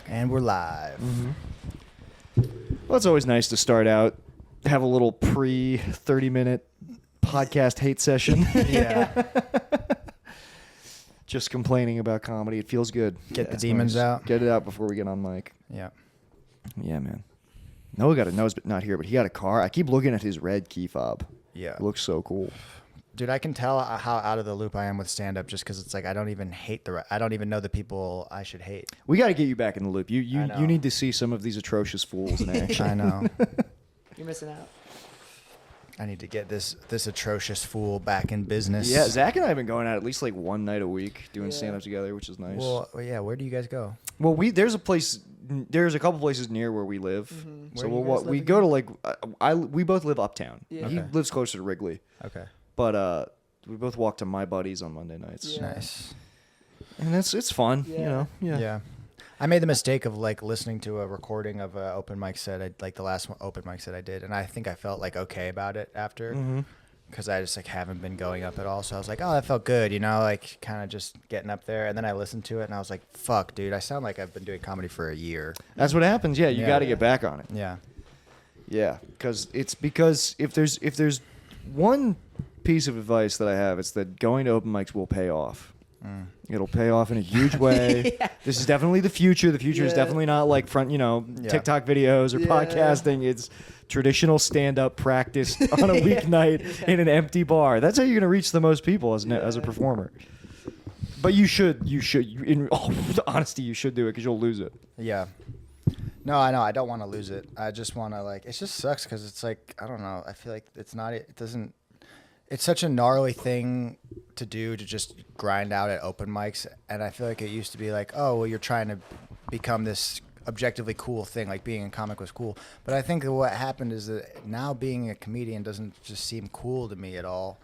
back. And we're live. Well, it's always nice to start out, have a little pre-30-minute podcast hate session. Yeah. Just complaining about comedy. It feels good. Get the demons out. Get it out before we get on mic. Yeah. Yeah, man. Noah got a nose, but not here. But he got a car. I keep looking at his red key fob. Yeah. It looks so cool. Dude, I can tell how out of the loop I am with stand-up just because it's like I don't even I don't even know the people I should hate. We got to get you back in the loop. You know. need to see some of these atrocious fools in action. I know. You're missing out. I need to get this atrocious fool back in business. Yeah, Zach and I have been going out at least like one night a week doing Yeah. stand-up together, which is nice. Well, yeah. Where do you guys go? Well, there's a couple places near where we live. Mm-hmm. So Where do you guys we live go to like we both live uptown. Yeah. He Okay. lives closer to Wrigley, Okay. but we both walk to my buddies on Monday nights, Yeah. Nice. and it's fun. You Yeah. know, Yeah. I made the mistake of like listening to a recording of an open mic set, like the last open mic set I did, and I think I felt like okay about it after, because I just like haven't been going up at all. So I was like, oh, that felt good, like kind of just getting up there. And then I listened to it, and I was like, fuck, dude, I sound like I've been doing comedy for a year. That's what happens. Yeah, you Yeah. got to get back on it. Yeah. Yeah, because if there's one piece of advice that I have, it's that going to open mics will pay off. It'll pay off in a huge way. Yeah. This is definitely the future. The future is Yeah. definitely not like TikTok videos or Yeah. podcasting. It's traditional stand-up practice on a weeknight in an empty bar. That's how you're going to reach the most people as a performer. But you should, in all honesty, you should do it because you'll lose it. Yeah. No, I know. I don't want to lose it. I just want to it just sucks because it's like, I don't know. I feel like it's such a gnarly thing to do, to just grind out at open mics. And I feel like it used to be like, oh, well, you're trying to become this objectively cool thing. Like being a comic was cool. But I think that what happened is that now being a comedian doesn't just seem cool to me at all.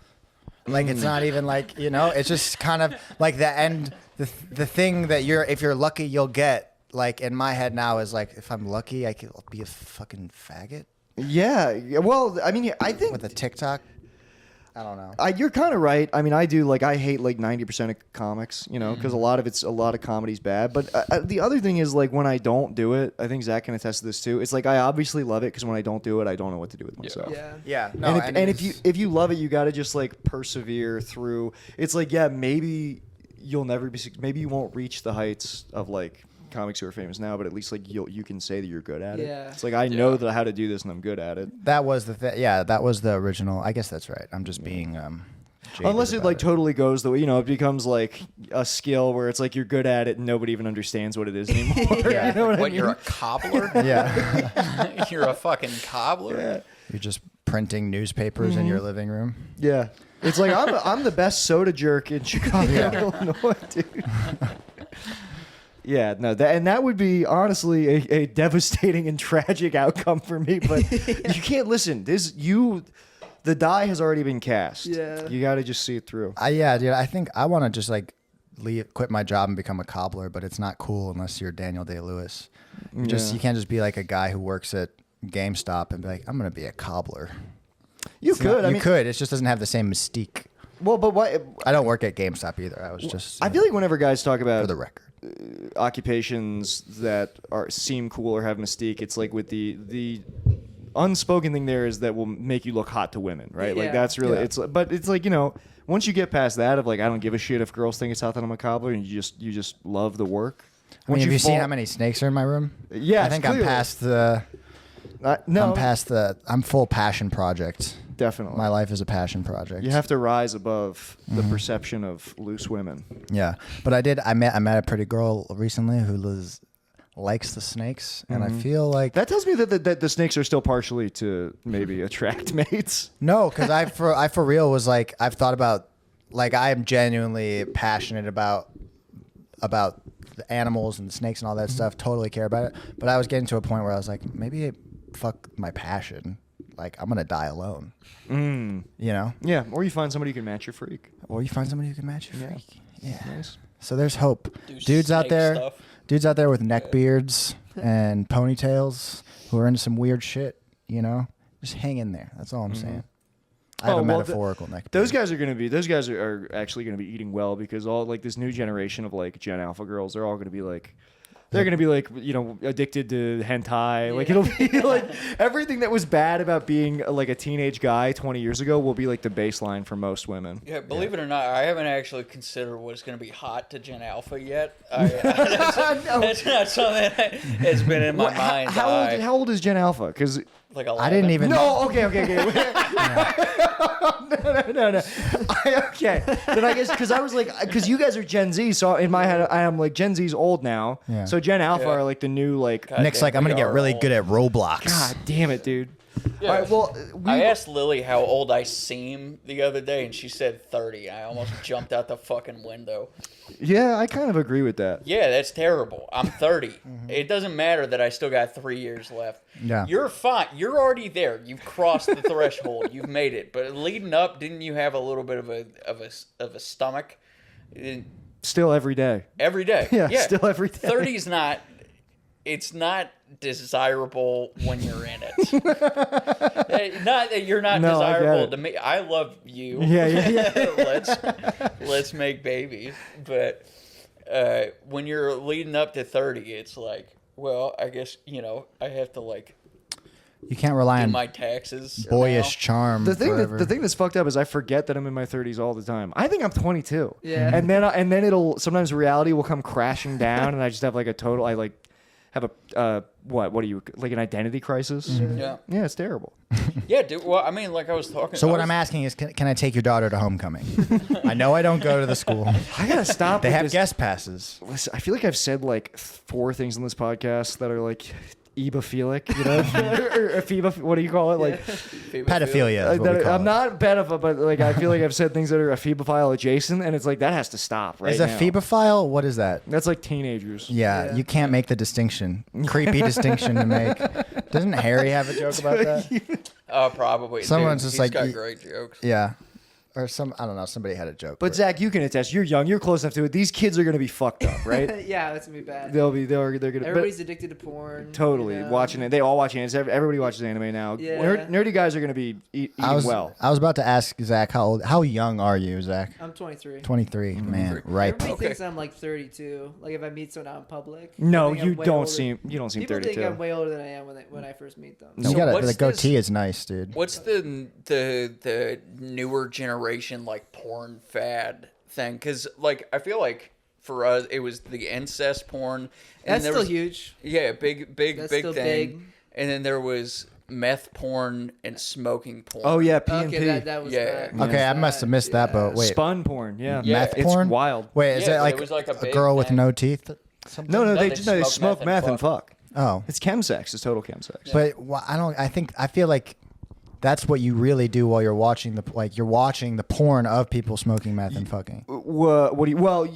Like, it's not even like, it's just kind of like the thing that if you're lucky, you'll get. Like, in my head now is like, if I'm lucky, I could be a fucking faggot. Yeah. Well, I mean, I think With a TikTok. I don't know. You're kind of right. I mean, I do I hate 90% of comics, because a lot of comedy's bad. But the other thing is when I don't do it, I think Zach can attest to this too. It's I obviously love it because when I don't do it, I don't know what to do with myself. Yeah. Yeah. No, and if you love it, you got to just persevere through. It's maybe you'll never be. Maybe you won't reach the heights of comics who are famous now, but at least you can say that you're good at it. Yeah. It's I know how to do this and I'm good at it. That was the thing. Yeah, that was the original. I guess that's right. I'm just being jaded Unless it about totally goes the way, it becomes a skill where it's you're good at it and nobody even understands what it is anymore. Yeah. You know what I mean? You're a cobbler? Yeah. You're a fucking cobbler? Yeah. You're just printing newspapers in your living room. Yeah. It's I'm the best soda jerk in Chicago, Illinois, dude. Yeah, no, that would be honestly a devastating and tragic outcome for me. But you can't listen. The die has already been cast. Yeah. You got to just see it through. Yeah, dude. I think I want to just quit my job and become a cobbler, but it's not cool unless you're Daniel Day-Lewis. You can't just be like a guy who works at GameStop and be like, I'm gonna be a cobbler. You could. You could. It just doesn't have the same mystique. Well, but why? I don't work at GameStop either. I was just. I feel like whenever guys talk about for the record. Occupations that seem cool or have mystique, it's with the unspoken thing there is that will make you look hot to women, right? Yeah. That's really it's once you get past that of I don't give a shit if girls think it's hot that I'm a cobbler, and you just love the work. Have you seen how many snakes are in my room? Yeah, I think clearly. I'm past the. No, I'm full passion project. Definitely. My life is a passion project. You have to rise above the perception of loose women. Yeah, but I met a pretty girl recently who likes the snakes, and I feel like That tells me that the snakes are still partially to maybe attract mates. no, because I for real was I've thought about I am genuinely passionate about the animals and the snakes and all that stuff. Totally care about it, but I was getting to a point where I was like, maybe fuck my passion. I'm gonna die alone. Yeah, or you find somebody who can match your freak. Or you find somebody who can match your freak. Yeah. Nice. So there's hope. Do Dudes out snake there, stuff. with neck beards and ponytails who are into some weird shit. Just hang in there. That's all I'm saying. I have a metaphorical neck beard. Those guys are actually gonna be eating well because all this new generation of Gen Alpha girls, they're all gonna be They're gonna be like, addicted to hentai. Like it'll be like everything that was bad about being like a teenage guy 20 years ago will be like the baseline for most women. Yeah, believe it or not, I haven't actually considered what's going to be hot to Gen Alpha yet. That's not something that's been in my mind. How old is Gen Alpha? Because like 11. I didn't even. no, okay. No. Okay, then I guess because I was like, because you guys are Gen Z, so in my head I am like Gen Z's old now. Yeah. So Gen Alpha are like the new like. God Nick's damn, like, I'm we gonna get are really old. good at Roblox. God damn it, dude. Yeah. All right, well, I asked Lily how old I seem the other day, and she said 30. I almost jumped out the fucking window. yeah, I kind of agree with that. Yeah, that's terrible. I'm 30. It doesn't matter that I still got 3 years left. Yeah. You're fine. You're already there. You've crossed the threshold. You've made it. But leading up, didn't you have a little bit of a stomach? Still every day. Every day. Yeah, still every day. 30's not. It's not desirable when you're in it. Not that you're not No, I get desirable it. to me. I love you. Yeah. Let's make babies. But when you're leading up to 30, it's like, well, I guess I have to like You can't rely do on my taxes. boyish now. charm. The forever. thing that's fucked up is I forget that I'm in my 30s all the time. I think I'm 22. Yeah. And then it'll sometimes reality will come crashing down, and I just have like a total. I like have a what do you like an identity crisis? Yeah. Yeah, it's terrible. Yeah, dude. Well, I mean, like I was talking. So I what was- I'm asking is, can I take your daughter to homecoming? I know I don't go to the school. I gotta stop. They with have this. guest passes. Listen, I feel like I've said like 4 things in this podcast that are like ebophilic, or ephebi- what do you call it? Like Pedophilia. Is what we call I'm it. not pedophile, but like I feel like I've said things that are ephebophile adjacent, and it's like that has to stop right Is a now. phebophile? What is that? That's like teenagers. Yeah, you can't make the distinction. Creepy distinction to make. Doesn't Harry have a joke about that? Oh, probably. Someone's Dude, just he's like, got y- great jokes. Yeah. Or I don't know, somebody had a joke. But Zach, you can attest. You're young. You're close enough to it. These kids are gonna be fucked up, right? Yeah, that's gonna be bad. they're gonna. Everybody's addicted to porn. Totally you know? watching it. They all watch anime. Everybody watches anime now. Yeah. Nerdy guys are gonna be eating well. I was about to ask Zach how young are you, Zach? I'm 23. 23. Man, ripe. Everybody Okay. thinks I'm like 32. Like if I meet someone out in public. No, they think I'm you way don't older. seem. You don't seem People 32. think I'm way older than I am when I first meet them. You So got what's the goatee this- is nice, dude. What's the newer generation like porn fad thing? Because like I feel like for us it was the incest porn. And That's there still was, huge. Yeah, big That's thing. still big. And then there was meth porn and smoking porn. Oh yeah, P&P. Okay, that was Yeah. bad. Okay, I must have missed that boat. Wait, Spun porn. Yeah. Yeah. meth It's porn? wild. Wait, is Yeah, that but like, it was like a a big girl with thing. no teeth? Something? No, No, they they smoke smoke meth and fuck. Oh, It's chemsex. It's total chemsex. but I feel like that's what you really do while you're watching you're watching the porn of people smoking meth and fucking, What do you? Well,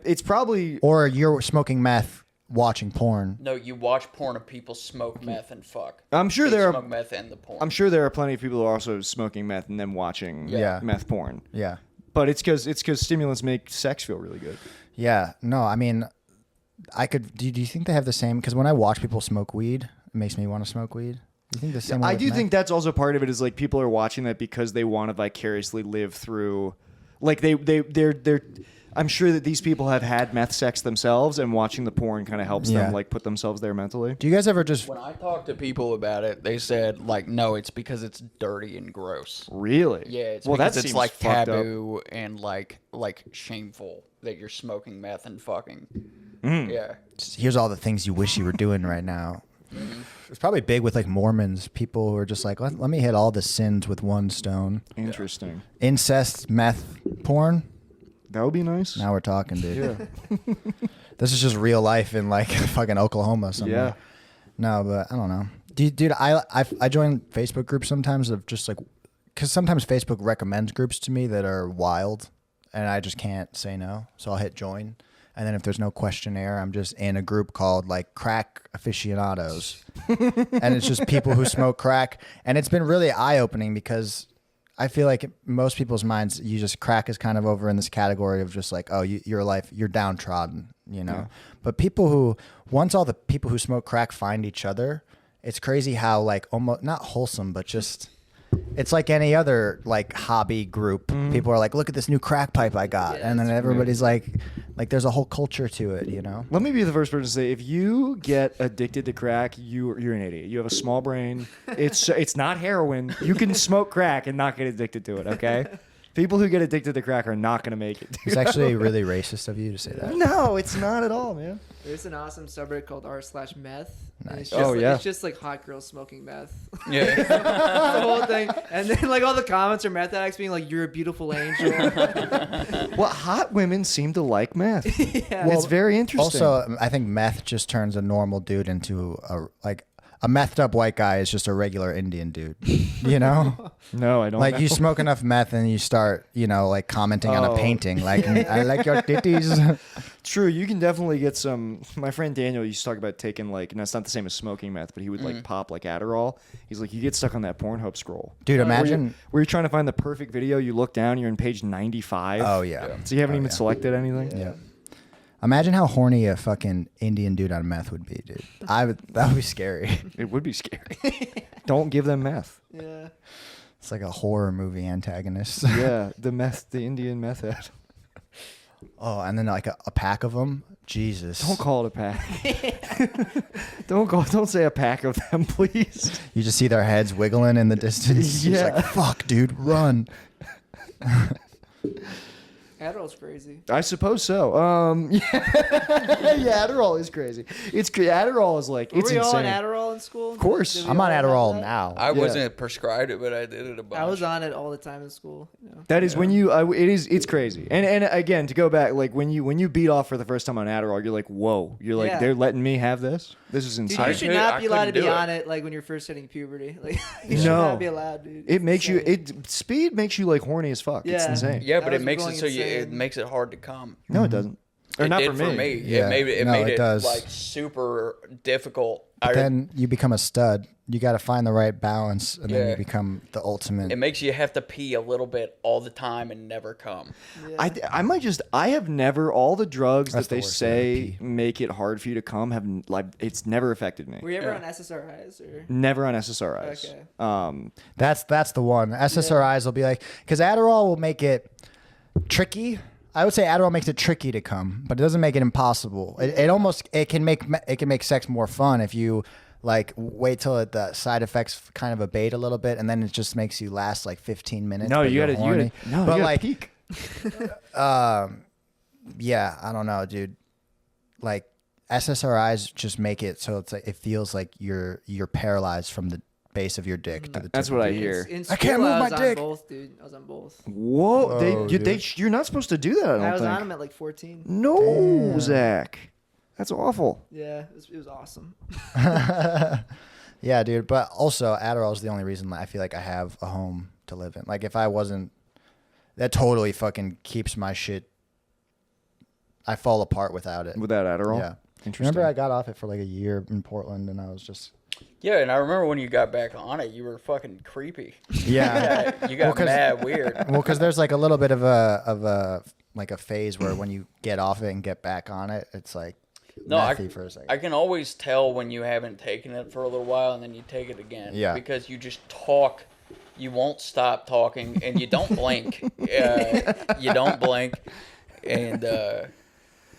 it's probably. or you're smoking meth watching porn. No, you watch porn of people smoke meth and fuck. I'm sure They there smoke are. meth and the porn. I'm sure there are plenty of people who are also smoking meth and then watching Yeah. meth porn. Yeah, But it's because stimulants make sex feel really good. yeah. No, I mean, I could. Do you think they have the same? Because when I watch people smoke weed, it makes me want to smoke weed. Do you think the same? way I with do meth? think that's also part of it. Is like people are watching that because they want to vicariously live through, like they're. I'm sure that these people have had meth sex themselves, and watching the porn kind of helps Yeah. them like put themselves there mentally. Do you guys ever just? When I talked to people about it, they said like, no, it's because it's dirty and gross. Really? Yeah, it's well, because that it's seems like fucked up. taboo and like shameful that you're smoking meth and fucking. Mm. Yeah. Here's all the things you wish you were doing right now. It's probably big with like Mormons, people who are just like, let me hit all the sins with one stone. Interesting. Incest, meth, porn. That would be nice. Now we're talking, dude. Yeah. This is just real life in like fucking Oklahoma somewhere. Yeah. No, but I don't know. Dude, I join Facebook groups sometimes of just like, because sometimes Facebook recommends groups to me that are wild, and I just can't say no. So I'll hit join. And then if there's no questionnaire, I'm just in a group called like crack aficionados. And it's just people who smoke crack. And it's been really eye-opening because I feel like in most people's minds, crack is kind of over in this category of just like, oh, you're downtrodden, you know? Yeah. But once all the people who smoke crack find each other, it's crazy how like almost not wholesome, but just it's like any other like hobby group. People are like, look at this new crack pipe I got, Yeah, and then it's everybody's like there's a whole culture to it, you know. Let me be the first person to say, if you get addicted to crack, you're an idiot. You have a small brain. It's not heroin. You can smoke crack and not get addicted to it. Okay. People who get addicted to crack are not going to make it. It's actually really racist of you to say that. No, it's not at all, man. There's an awesome subreddit called r/meth. And Nice. it's just Oh, like, yeah. It's just like hot girls smoking meth. Yeah. The whole thing. And then like all the comments are meth addicts being like, "You're a beautiful angel." Well, hot women seem to like meth. Yeah. It's very interesting. Also, I think meth just turns a normal dude into a methed up white guy is just a regular Indian dude. You know? no, I don't. Like know. you smoke enough meth and you start, like commenting on Oh. a painting. Like, I like your titties. True, you can definitely get some. My friend Daniel used to talk about taking like, and that's not the same as smoking meth, but he would like pop like Adderall. He's like, you get stuck on that Pornhub scroll. Dude, Where imagine. you're trying to find the perfect video. You look down, you're on page 95. Oh, yeah. So you haven't Oh, even yeah. selected anything. Yeah. Imagine how horny a fucking Indian dude on meth would be, dude. That would be scary. It would be scary. Don't give them meth. Yeah. It's like a horror movie antagonist. Yeah, the Indian meth head. Oh, and then like a pack of them. Jesus. Don't call it a pack. Don't say a pack of them, please. You just see their heads wiggling in the distance. You're just Yeah. like, fuck, dude, run. Adderall's crazy. I suppose so. Yeah, Adderall is crazy. Adderall is like, Were it's we all on insane. Adderall in school? Of course. Did we I'm on all have Adderall that? now. I Yeah. wasn't prescribed it, but I did it a bunch. I was on it all the time in school. You know? That is when you. It's crazy. And again, to go back, like when you beat off for the first time on Adderall, you're like, whoa. You're like, Yeah. they're letting me have this. This is Dude, insane. you should not I be allowed to couldn't be do it. on it like when you're first hitting puberty. Like you should No. not be allowed, dude. It makes you. Insane. Speed makes you like horny as fuck. It's Yeah. insane. Yeah, That but it was makes it going so it insane. makes it hard to come. No, it doesn't. Or It not did for me. Yeah. It made it, No, it made it does. like super difficult. But then you become a stud. You got to find the right balance, and then Yeah. you become the ultimate. It makes you have to pee a little bit all the time and never come. Yeah. I might just. I have never. All the drugs That's that they the worst way to say pee. make it hard for you to come have like. It's never affected me. Were you ever Yeah. on SSRIs or? Never on SSRIs. Okay. That's the one. SSRIs will be like, because Adderall will make it tricky. I would say Adderall makes it tricky to come, but it doesn't make it impossible. It can make sex more fun if you like wait till the side effects kind of abate a little bit, and then it just makes you last like 15 minutes. No, but you you're gotta. horny. No, but you gotta like, peak. yeah, I don't know, dude. Like SSRIs just make it so it's like it feels like you're paralyzed from the base of your dick to the tip That's of what I your hear. In I can't school, move my was on dick. both, dude. I was on both. Whoa, Whoa, you're not supposed to do that. I don't I was think. on them at like 14. No, Damn. Zach, that's awful. Yeah, it was awesome. Yeah, dude. But also, Adderall is the only reason I feel like I have a home to live in. Like, if I wasn't, that totally fucking keeps my shit. I fall apart without it. Without Adderall. Yeah. Interesting. Remember, I got off it for like a year in Portland, and I was just. Yeah, and I remember when you got back on it, you were fucking creepy. Yeah. You got 'cause- mad weird. Well, because there's like a little bit of a like a phase where when you get off it and get back on it, it's like No, methy for a second. I can always tell when you haven't taken it for a little while and then you take it again. Yeah. Because you just talk. You won't stop talking and you don't blink. You don't blink. And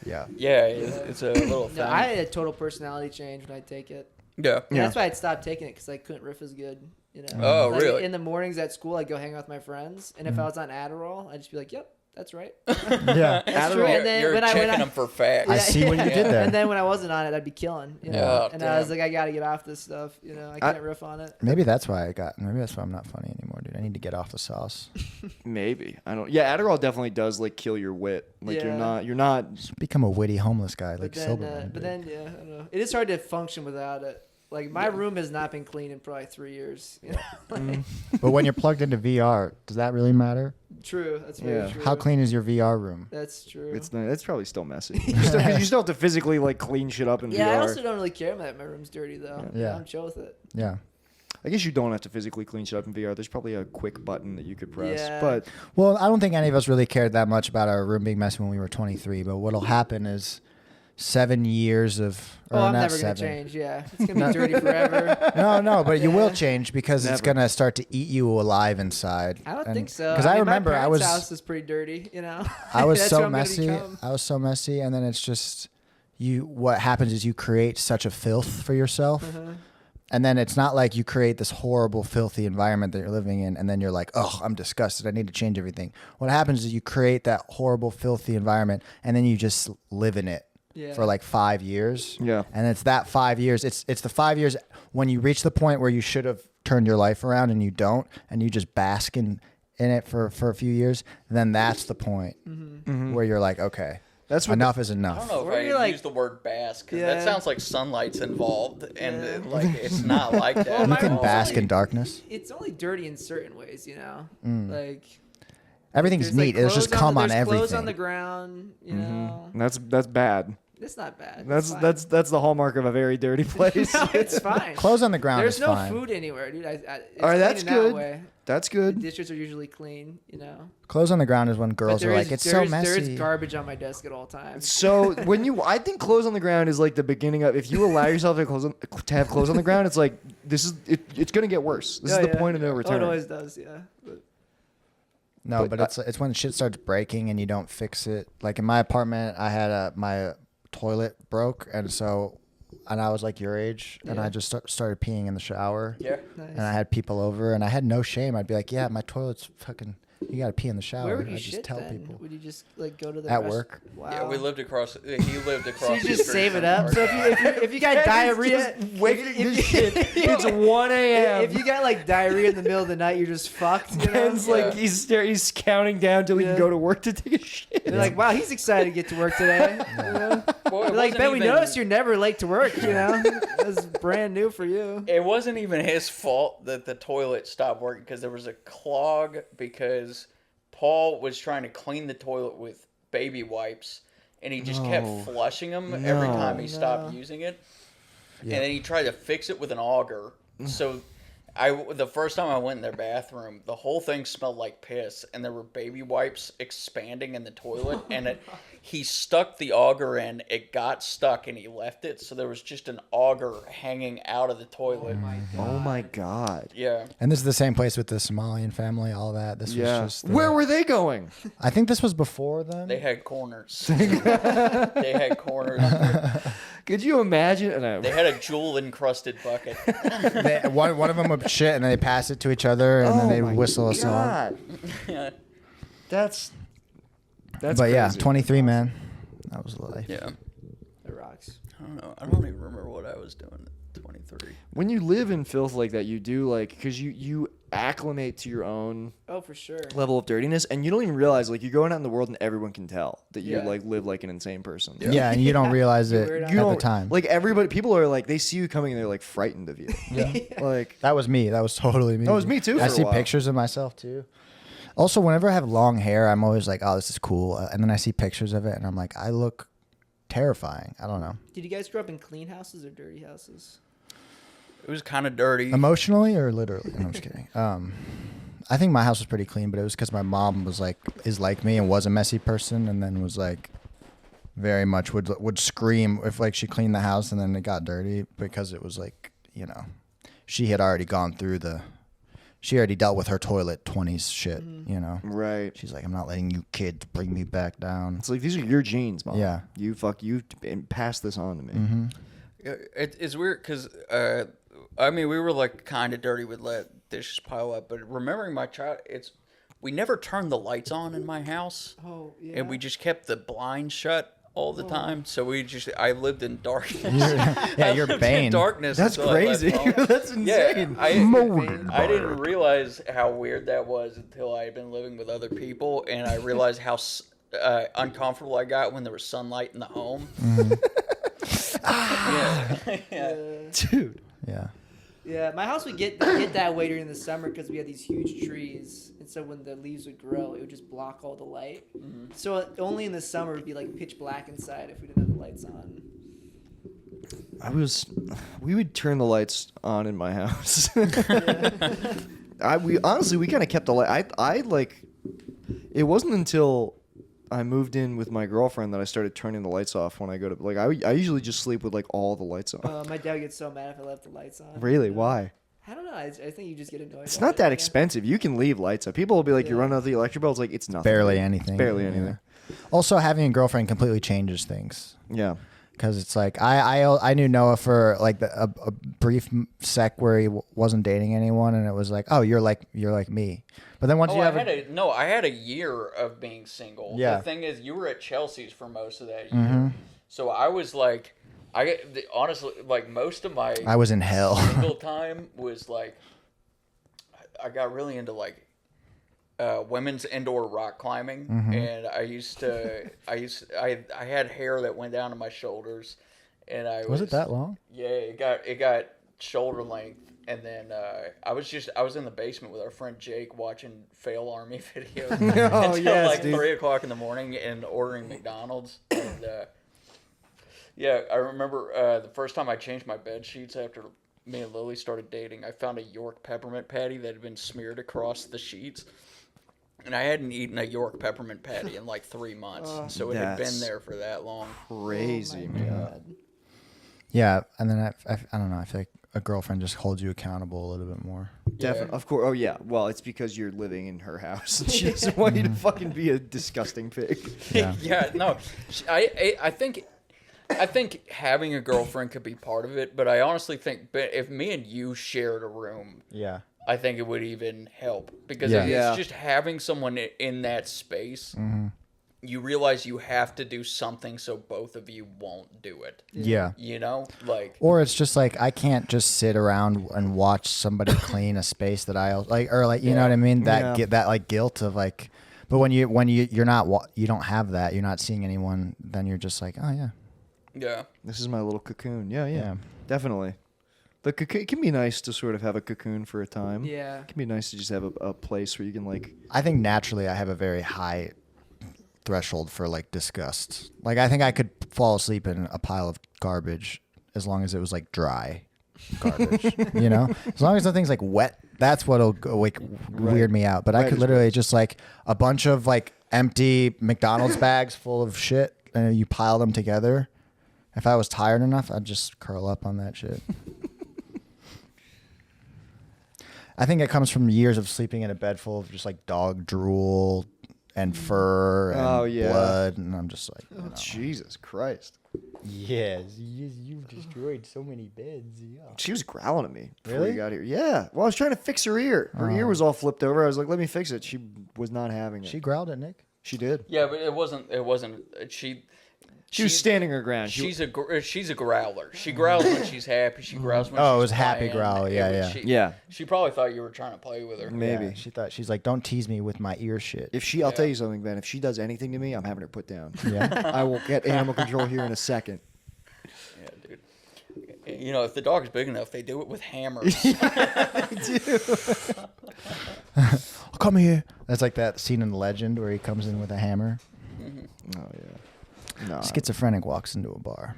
Yeah. yeah, it's a little thing. No, I had a total personality change when I take it. yeah. And that's why I'd stopped taking it because I couldn't riff as good. You know. Oh, Like, really? In the mornings at school, I'd go hang out with my friends, and if I was on Adderall, I'd just be like, "Yep, that's right." Yeah. That's true. And then You're when checking when them for facts. I see what you did there. And then when I wasn't on it, I'd be killing. You know? Yeah. And I was Damn. like, I got to get off this stuff. You know, I can't riff on it. Maybe that's why maybe that's why I'm not funny anymore, dude. I need to get off the sauce. Maybe I don't. Yeah, Adderall definitely does like kill your wit. Like Yeah. you're not. Become a witty homeless guy, like But then, sober. man, but dude. then, yeah, I don't know. It is hard to function without it. Like my room has not been clean in probably 3 years. You know? Like, But when you're plugged into VR, does that really matter? True. That's very Yeah. true. How clean is your VR room? That's true. It's not, it's probably still messy. You still have to physically like clean shit up in Yeah, I VR. also don't really care that my room's dirty though. Yeah. I'm chill with it. Yeah. I guess you don't have to physically clean shit up in VR. There's probably a quick button that you could press. Yeah. But Well, I don't think any of us really cared that much about our room being messy when we were 23. But what'll happen is 7 years of. Or Oh, I'm not never gonna 7. change. Yeah, it's gonna be dirty forever. No, but you will Yeah. change because it's Never. gonna start to eat you alive inside. I don't think so. Because I mean, remember my I parents' was house is pretty dirty. You know, I was That's so what I'm gonna messy. become. I was so messy, and then it's just you. What happens is you create such a filth for yourself, Uh-huh. and then it's not like you create this horrible, filthy environment that you're living in, and then you're like, oh, I'm disgusted. I need to change everything. What happens is you create that horrible, filthy environment, and then you just live in it Yeah. for like 5 years. Yeah. And it's that 5 years. It's the 5 years when you reach the point where you should have turned your life around and you don't, and you just bask in it for a few years. Then that's the point where you're like, okay, That's what enough is I enough. don't know Or if I you're like- use the word bask because Yeah. that sounds like sunlig's involved, and Yeah. like it's not like that. Well, You my at can all. bask in darkness. It's only dirty in certain ways, you know. Like Everything's there's, neat. Like, It'll just clothes come on there's everything. Clothes on the ground, you know. that's bad. It's not bad. That's fine. that's the hallmark of a very dirty place. No, it's fine. Clothes on the ground There's is no fine. food anywhere, dude. It's All right, that's clean in good. That way. That's The good. dishes are usually clean, you know. Clothes on the ground is when But girls there are is- like, it's there so is- messy. There is garbage on my desk at all times. So I think clothes on the ground is like the beginning of. If you allow yourself to have clothes on the ground, it's like it's gonna get worse. This Oh, is the yeah. point of no Oh, return. it always does, yeah. But No, But but it's when shit starts breaking and you don't fix it. Like in my apartment, I had my toilet broke, and I was like your age, and Yeah. I just started peeing in the shower. Yeah. nice. And I had people over, and I had no shame. I'd be like, "Yeah, my toilet's fucking. You gotta pee in the shower." Where would you I just shit tell then? people. Would you just like go to the At rest- work. Wow. Yeah, we lived across. He lived across. So you the just street save it from up. our So if you got diarrhea, It's 1 a.m. if you got like diarrhea in the middle of the night, you're just fucked. You know? Ben's like he's counting down till he can Yeah. go to work to take a shit. You're like, wow, he's excited to get to work today. You know? Well, it You're like, wasn't Ben, we even- noticed you're never late to work. You know, that's brand new for you. It wasn't even his fault that the toilet stopped working because there was a clog because Paul was trying to clean the toilet with baby wipes and he just kept flushing them every No. time he stopped No. using it. Yeah. And then he tried to fix it with an auger. So the first time I went in their bathroom, the whole thing smelled like piss and there were baby wipes expanding in the toilet and he stuck the auger in, it got stuck and he left it. So there was just an auger hanging out of the toilet. Oh my god. Yeah. And this is the same place with the Somalian family, all that. This Yeah. was just. Where were they going? I think this was before them. They had corners. They had corners. Could you imagine? No. They had a jewel encrusted bucket. One of them would shit, and then they pass it to each other, and then Oh they my whistle a song. God. Yeah. That's But yeah, crazy. 23, man. That was life. Yeah. It rocks. I don't know. I don't even remember what I was doing at 23. When you live in filth like that, you do like because you acclimate to your own Oh, for sure. level of dirtiness, and you don't even realize like you're going out in the world and everyone can tell that you Yeah. like live like an insane person. Yeah, and you don't realize it weird at out. You the don't time. like everybody. People are like they see you coming and they're like frightened of you. Yeah. Like That was me. That was totally me. That was me, too, I for a see while. pictures of myself too. Also, whenever I have long hair, I'm always like, "Oh, this is cool," and then I see pictures of it, and I'm like, "I look terrifying." I don't know, Did you guys grow up in clean houses or dirty houses? It was kind of dirty. emotionally or literally. No, I'm just kidding. I think my house was pretty clean, but it was because my mom is like me and was a messy person, and then was like very much would scream if like she cleaned the house and then it got dirty because it was like, you know, she had already gone through she already dealt with her toilet 20s shit, you know. right. She's like, I'm not letting you kids bring me back down. It's like these are your genes, mom. Yeah. You pass this on to me. Mm-hmm. It's weird because, I mean, we were like kind of dirty. We'd let dishes pile up. But remembering my child, we never turned the lights on in my house. Oh, yeah. And we just kept the blinds shut all the time. So I lived in darkness. Yeah, I you're lived Bane. in darkness. That's until I left crazy. home. That's Yeah, insane. I didn't realize how weird that was until I had been living with other people, and I realized how uncomfortable I got when there was sunlight in the home. Yeah. Dude. Yeah. Yeah, my house would get that way during the summer because we had these huge trees, and so when the leaves would grow, it would just block all the light. So only in the summer it would be like pitch black inside if we didn't have the lights on. We would turn the lights on in my house. we honestly kind of kept the light. I like. It wasn't until I moved in with my girlfriend that I started turning the lights off when I go to like I usually just sleep with like all the lights on. My dad gets so mad if I left the lights on. Really? Why? I don't know. I think you just get annoyed. It's by not it, that yeah. expensive. You can leave lights up. People will be like, "You're Yeah. running out the electric bill." It's like it's nothing. Barely anything. Barely Yeah. anything. Also, having a girlfriend completely changes things. Yeah. Because it's like I knew Noah for like a brief sec where he wasn't dating anyone, and it was like, oh, you're like me. But then once Oh, you have I had a year of being single. Yeah. The thing is, you were at Chelsea's for most of that year, so I was like, honestly, like most of my I was in hell. single time was like, I got really into like women's indoor rock climbing, and I had hair that went down to my shoulders, and Was it that long? Yeah, it got shoulder length, and then I was in the basement with our friend Jake watching fail army videos until yes, like dude. 3:00 in the morning and ordering McDonald's. And yeah, I remember the first time I changed my bed sheets after me and Lily started dating. I found a York peppermint patty that had been smeared across the sheets. And I hadn't eaten a York peppermint patty in like 3 months, so it had been That's there for that long. Crazy, Oh my man. God. Yeah, and then I don't know. I feel like a girlfriend just holds you accountable a little bit more. Definitely. Of course. Oh yeah. Well, it's because you're living in her house and she doesn't want you to fucking be a disgusting pig. Yeah. Yeah, no, I think having a girlfriend could be part of it, but I honestly think if me and you shared a room, Yeah. I think it would even help because Yeah. it's Yeah. just having someone in that space. You realize you have to do something so both of you won't do it. Yeah. You know, like Or it's just like I can't just sit around and watch somebody clean a space that I like, or like you know what I mean. That Yeah. that like guilt of like, but when you're not you don't have that. You're not seeing anyone. Then you're just like, oh yeah. yeah. This is my little cocoon. Yeah, yeah. Yeah. Definitely. The cocoon, it can be nice to sort of have a cocoon for a time. Yeah. It can be nice to just have a place where you can like. I think naturally I have a very high threshold for like disgust. Like I think I could fall asleep in a pile of garbage as long as it was like dry garbage. You know, as long as the thing's like wet, that's what'll go, like weird me out. But I Right, could is literally just like a bunch of like empty McDonald's bags full of shit, and you pile them together. If I was tired enough, I'd just curl up on that shit. I think it comes from years of sleeping in a bed full of just like dog drool and fur and Oh, yeah. blood, and I'm just like, you know. Jesus Christ. Yes, you've destroyed so many beds. Yeah. She was growling at me before Really? we got here. Yeah. Well, I was trying to fix her ear. Her ear was all flipped over. I was like, let me fix it. She was not having it. She growled at Nick. She did. Yeah, but it wasn't. She was standing her ground. She's a growler. She growls when she's happy. She growls when Oh, she's it was happy playing. growl. Yeah. Yeah. She probably thought you were trying to play with her. Maybe. Yeah, she thought she's like, don't tease me with my ear shit. I'll tell you something, Ben. If she does anything to me, I'm having her put down. Yeah. I will get animal control here in a second. Yeah, dude. You know, if the dog's big enough, they do it with hammers. Oh, come here. That's like that scene in Legend where he comes in with a hammer. Oh yeah. No. Schizophrenic walks into a bar.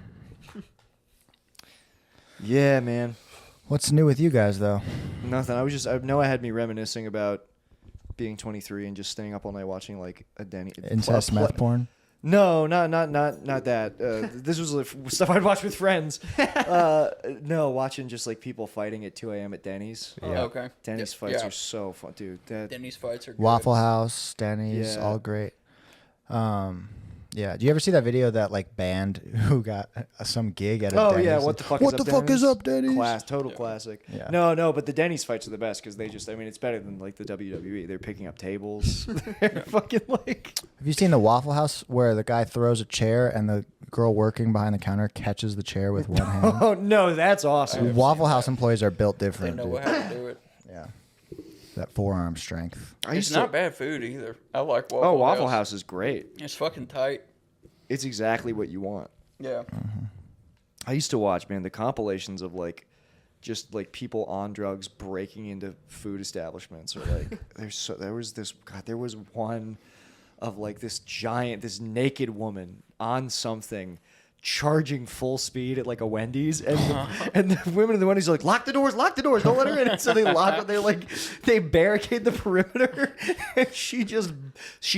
Yeah, man. What's new with you guys though? Nothing. I Noah had me reminiscing about being 23 and just staying up all night watching like a Denny. Incest, meth porn. No, not that. This was like stuff I'd watch with friends. No, watching just like people fighting at 2 a.m. at Denny's. Oh, Yeah. okay. Denny's Yeah. fights Yeah. are so fun, dude. Denny's fights are good. Waffle House, Denny's, Yeah. all great. Yeah. Do you ever see that video of that like band who got some gig at a Oh Denny's? yeah, what the fuck? What is the up, fuck is Denny's? up, Denny's? Total classic. Yeah. No, but the Denny's fights are the best because they just. I mean, it's better than like the WWE. They're picking up tables. They're fucking like. Have you seen the Waffle House where the guy throws a chair and the girl working behind the counter catches the chair with one hand? Oh no, that's awesome. Waffle House employees are built They different. know dude. how to do it. Yeah. That forearm strength. I It's used not to. bad food either. I like Waffle House. Oh, Waffle House is great. It's fucking tight. It's exactly what you want. Yeah. I used to watch, man, the compilations of like just like people on drugs breaking into food establishments or like there was one of like this naked woman on something charging full speed at like a Wendy's, and the women in the Wendy's are like, lock the doors, don't let her in. And so they lock it. They're like, they barricade the perimeter, and she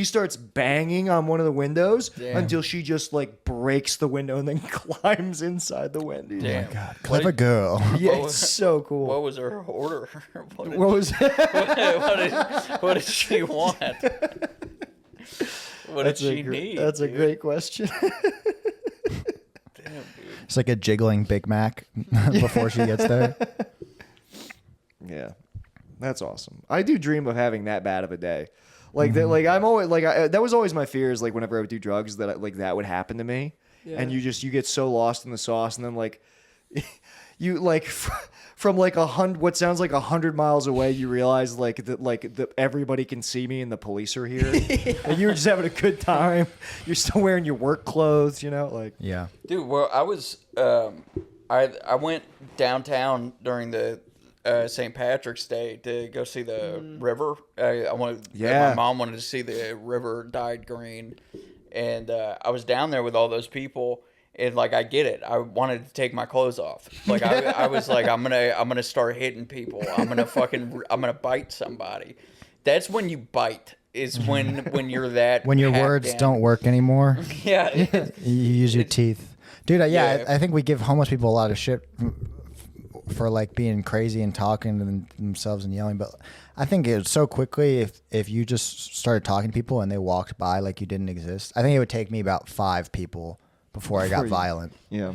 starts banging on one of the windows until she just like breaks the window and then climbs inside the Wendy's. Damn. God, clever girl. Yeah, it's so cool. What was her order? What did she want? What did she need? That's a dude? great question. Damn, dude. It's like a jiggling Big Mac before she gets there. Yeah, that's awesome. I do dream of having that bad of a day, like that. Like I'm always like that was always my fears. Like whenever I would do drugs, that like that would happen to me, and you get so lost in the sauce, and then like you like from like what sounds like 100 miles away, you realize that everybody can see me and the police are here, and you're just having a good time. You're still wearing your work clothes, you know, like Yeah. Dude, well, I was I went downtown during the St. Patrick's Day to go see the river. My mom wanted to see the river dyed green, and I was down there with all those people. And like I get it, I wanted to take my clothes off. Like I was like, I'm gonna start hitting people. I'm gonna bite somebody. That's when you bite. Is when you're that When your packed words in. don't work anymore, Yeah. you use your teeth. Dude, Yeah. I think we give homeless people a lot of shit for like being crazy and talking to themselves and yelling, but I think it so quickly if you just started talking to people and they walked by like you didn't exist. I think it would take me about 5 people before I got violent. yeah.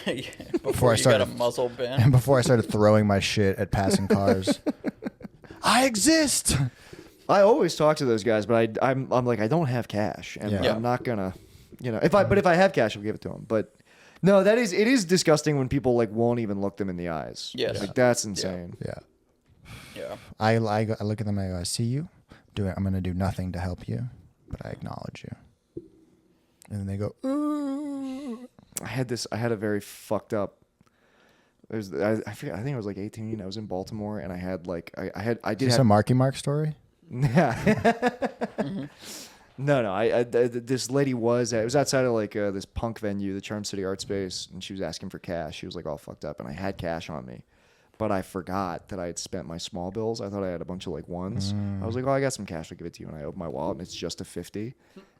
Yeah, Before I you got a started- muzzle bent. And before I started throwing my shit at passing cars. I exist. I always talk to those guys, but I'm like I don't have cash, and Yeah. I'm not gonna, you know, if I have cash, I'll give it to them. But no, it is disgusting when people like won't even look them in the eyes. Yes. like that's insane. Yeah. Yeah. I look at them and I go, I see you. I'm going to do nothing to help you, but I acknowledge you. And then they go, ooh. I had a very fucked up. I forget. I think I was like 18. I was in Baltimore, and I had like I did Is this have a Marky Mark story? Yeah. No. This lady it was outside of like this punk venue, the Charm City Art Space, and she was asking for cash. She was like all fucked up, and I had cash on me, but I forgot that I had spent my small bills. I thought I had a bunch of like ones. I was like, oh, I got some cash. I'll give it to you. And I open my wallet, and it's just a 50.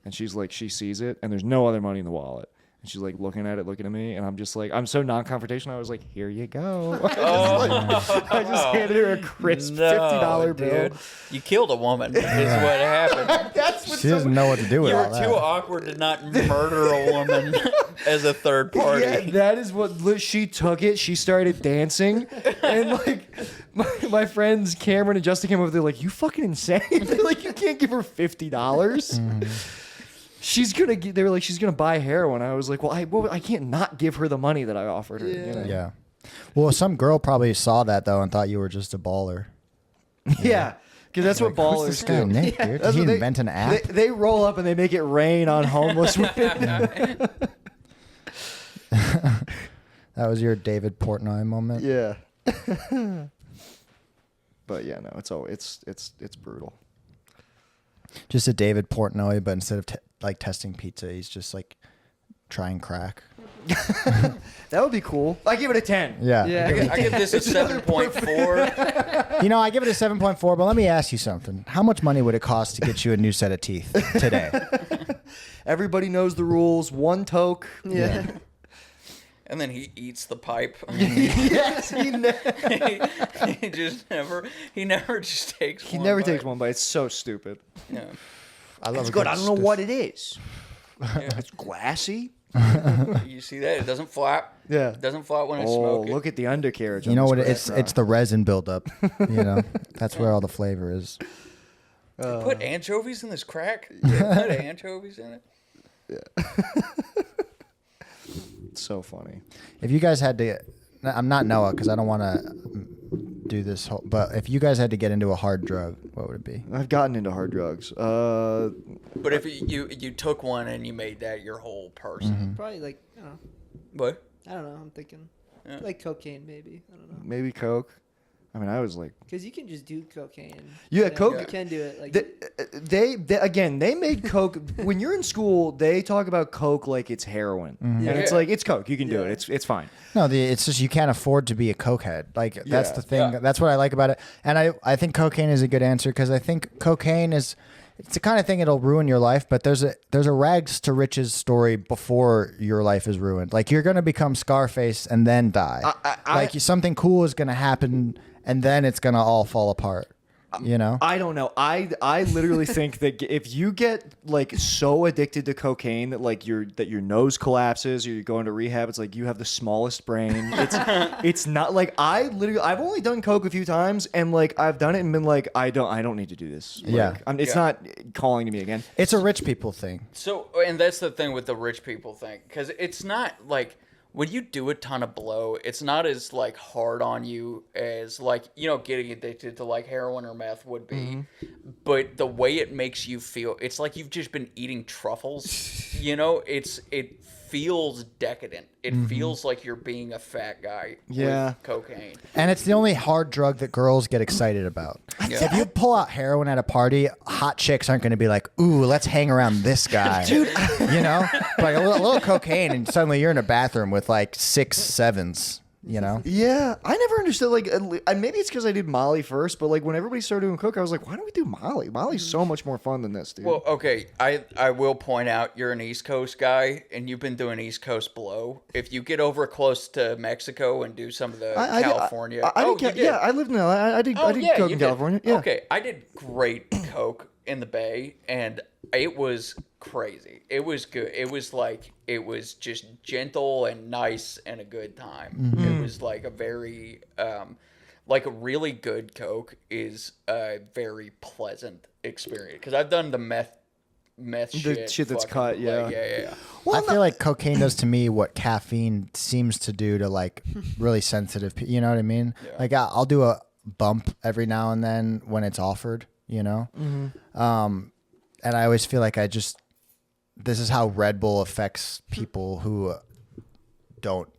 And she's like, she sees it, and there's no other money in the wallet. And she's like looking at me, and I'm just like, I'm so non-confrontational. I was like, here you go. I just handed her a crisp $50 bill. Dude. You killed a woman. Is what happened. That's what She doesn't know what to do with You all were that. too awkward to not murder a woman as a third party. Yeah, that is what she took it. She started dancing, and like my friends Cameron and Justin came over. They're like, "You fucking insane! They're like, you can't give her $50. They were like, she's gonna buy heroin. I was like, well, I can't not give her the money that I offered her. You know? Yeah. Well, some girl probably saw that though and thought you were just a baller. Yeah. Because that's what Who's ballers this guy, do. Nick, dude? Did That's he what invent an app? They roll up and they make it rain on homeless women. That was your David Portnoy moment. Yeah. But yeah, no, it's brutal. Just a David Portnoy, but instead of like testing pizza, he's just like trying crack. That would be cool. I give it a 10. Yeah. Yeah. I give this a 7.4. You know, I give it a 7.4, but let me ask you something. How much money would it cost to get you a new set of teeth today? Everybody knows the rules. 1 toke. Yeah. And then he eats the pipe. Yes, he never just takes one. He never bite. takes one bite. It's so stupid. Yeah. I love It's a good. I don't know stiff- what it is. It's glassy. You see that? It doesn't flap. Yeah. It doesn't flap when I Oh, smoke it. look at the undercarriage. You on know this what? bread. It's the resin buildup. You know, that's where all the flavor is. They put anchovies in this crack? They put anchovies in it? It's so funny. If you guys had to, I'm not Noah because I don't want to do this whole. But if you guys had to get into a hard drug, what would it be? I've gotten into hard drugs. But if you took one and you made that your whole person. Probably like, I don't know. What? I don't know. I'm thinking Yeah. like cocaine, maybe. I don't know. Maybe coke. I mean, I was like, Because you can just do cocaine. Yeah, You know, coke- You can do it. Like they made coke. When you're in school, they talk about coke like it's heroin, and it's Yeah. like it's coke. You can do Yeah. it. It's fine. No, it's just you can't afford to be a cokehead. Like that's Yeah. the thing. Yeah. That's what I like about it. And I think cocaine is a good answer because I think cocaine is it's the kind of thing it'll ruin your life. But there's a rags to riches story before your life is ruined. Like you're gonna become Scarface and then die. Like something cool is gonna happen and then it's gonna all fall apart. You know. I don't know. I literally think that if you get like so addicted to cocaine that like your nose collapses or you're going to rehab, it's like you have the smallest brain. It's not like I've only done coke a few times and like I've done it and been like I don't need to do this. Like, Yeah. it's not calling to me again. It's a rich people thing. So, and that's the thing with the rich people thing, because it's not like when you do a ton of blow, it's not as like hard on you as like getting addicted to like heroin or meth would be, but the way it makes you feel, it's like you've just been eating truffles. It feels decadent. It feels like you're being a fat guy Yeah. with cocaine. And it's the only hard drug that girls get excited about. If you pull out heroin at a party, hot chicks aren't going to be like, "Ooh, let's hang around this guy." Dude. Like a little cocaine and suddenly you're in a bathroom with like 6 7s, Yeah, I never understood. Like, maybe it's because I did Molly first, but like when everybody started doing coke, I was like, why don't we do Molly? Molly's so much more fun than this, dude. Well, okay, I will point out you're an East Coast guy, and you've been doing East Coast blow. If you get over close to Mexico and do some of the California, you did. Yeah, I lived in LA. I did coke you in did. California. Yeah. Okay, I did great coke in the Bay, and it was crazy. It was good. It was just gentle and nice and a good time. It was like a very like a really good coke is a very pleasant experience because I've done the meth shit that's fucking, cut, yeah. like, yeah. I feel like cocaine does to me what caffeine seems to do to like really sensitive people. You know what I mean? Yeah. Like I'll do a bump every now and then when it's offered, and I always feel like this is how Red Bull affects people who don't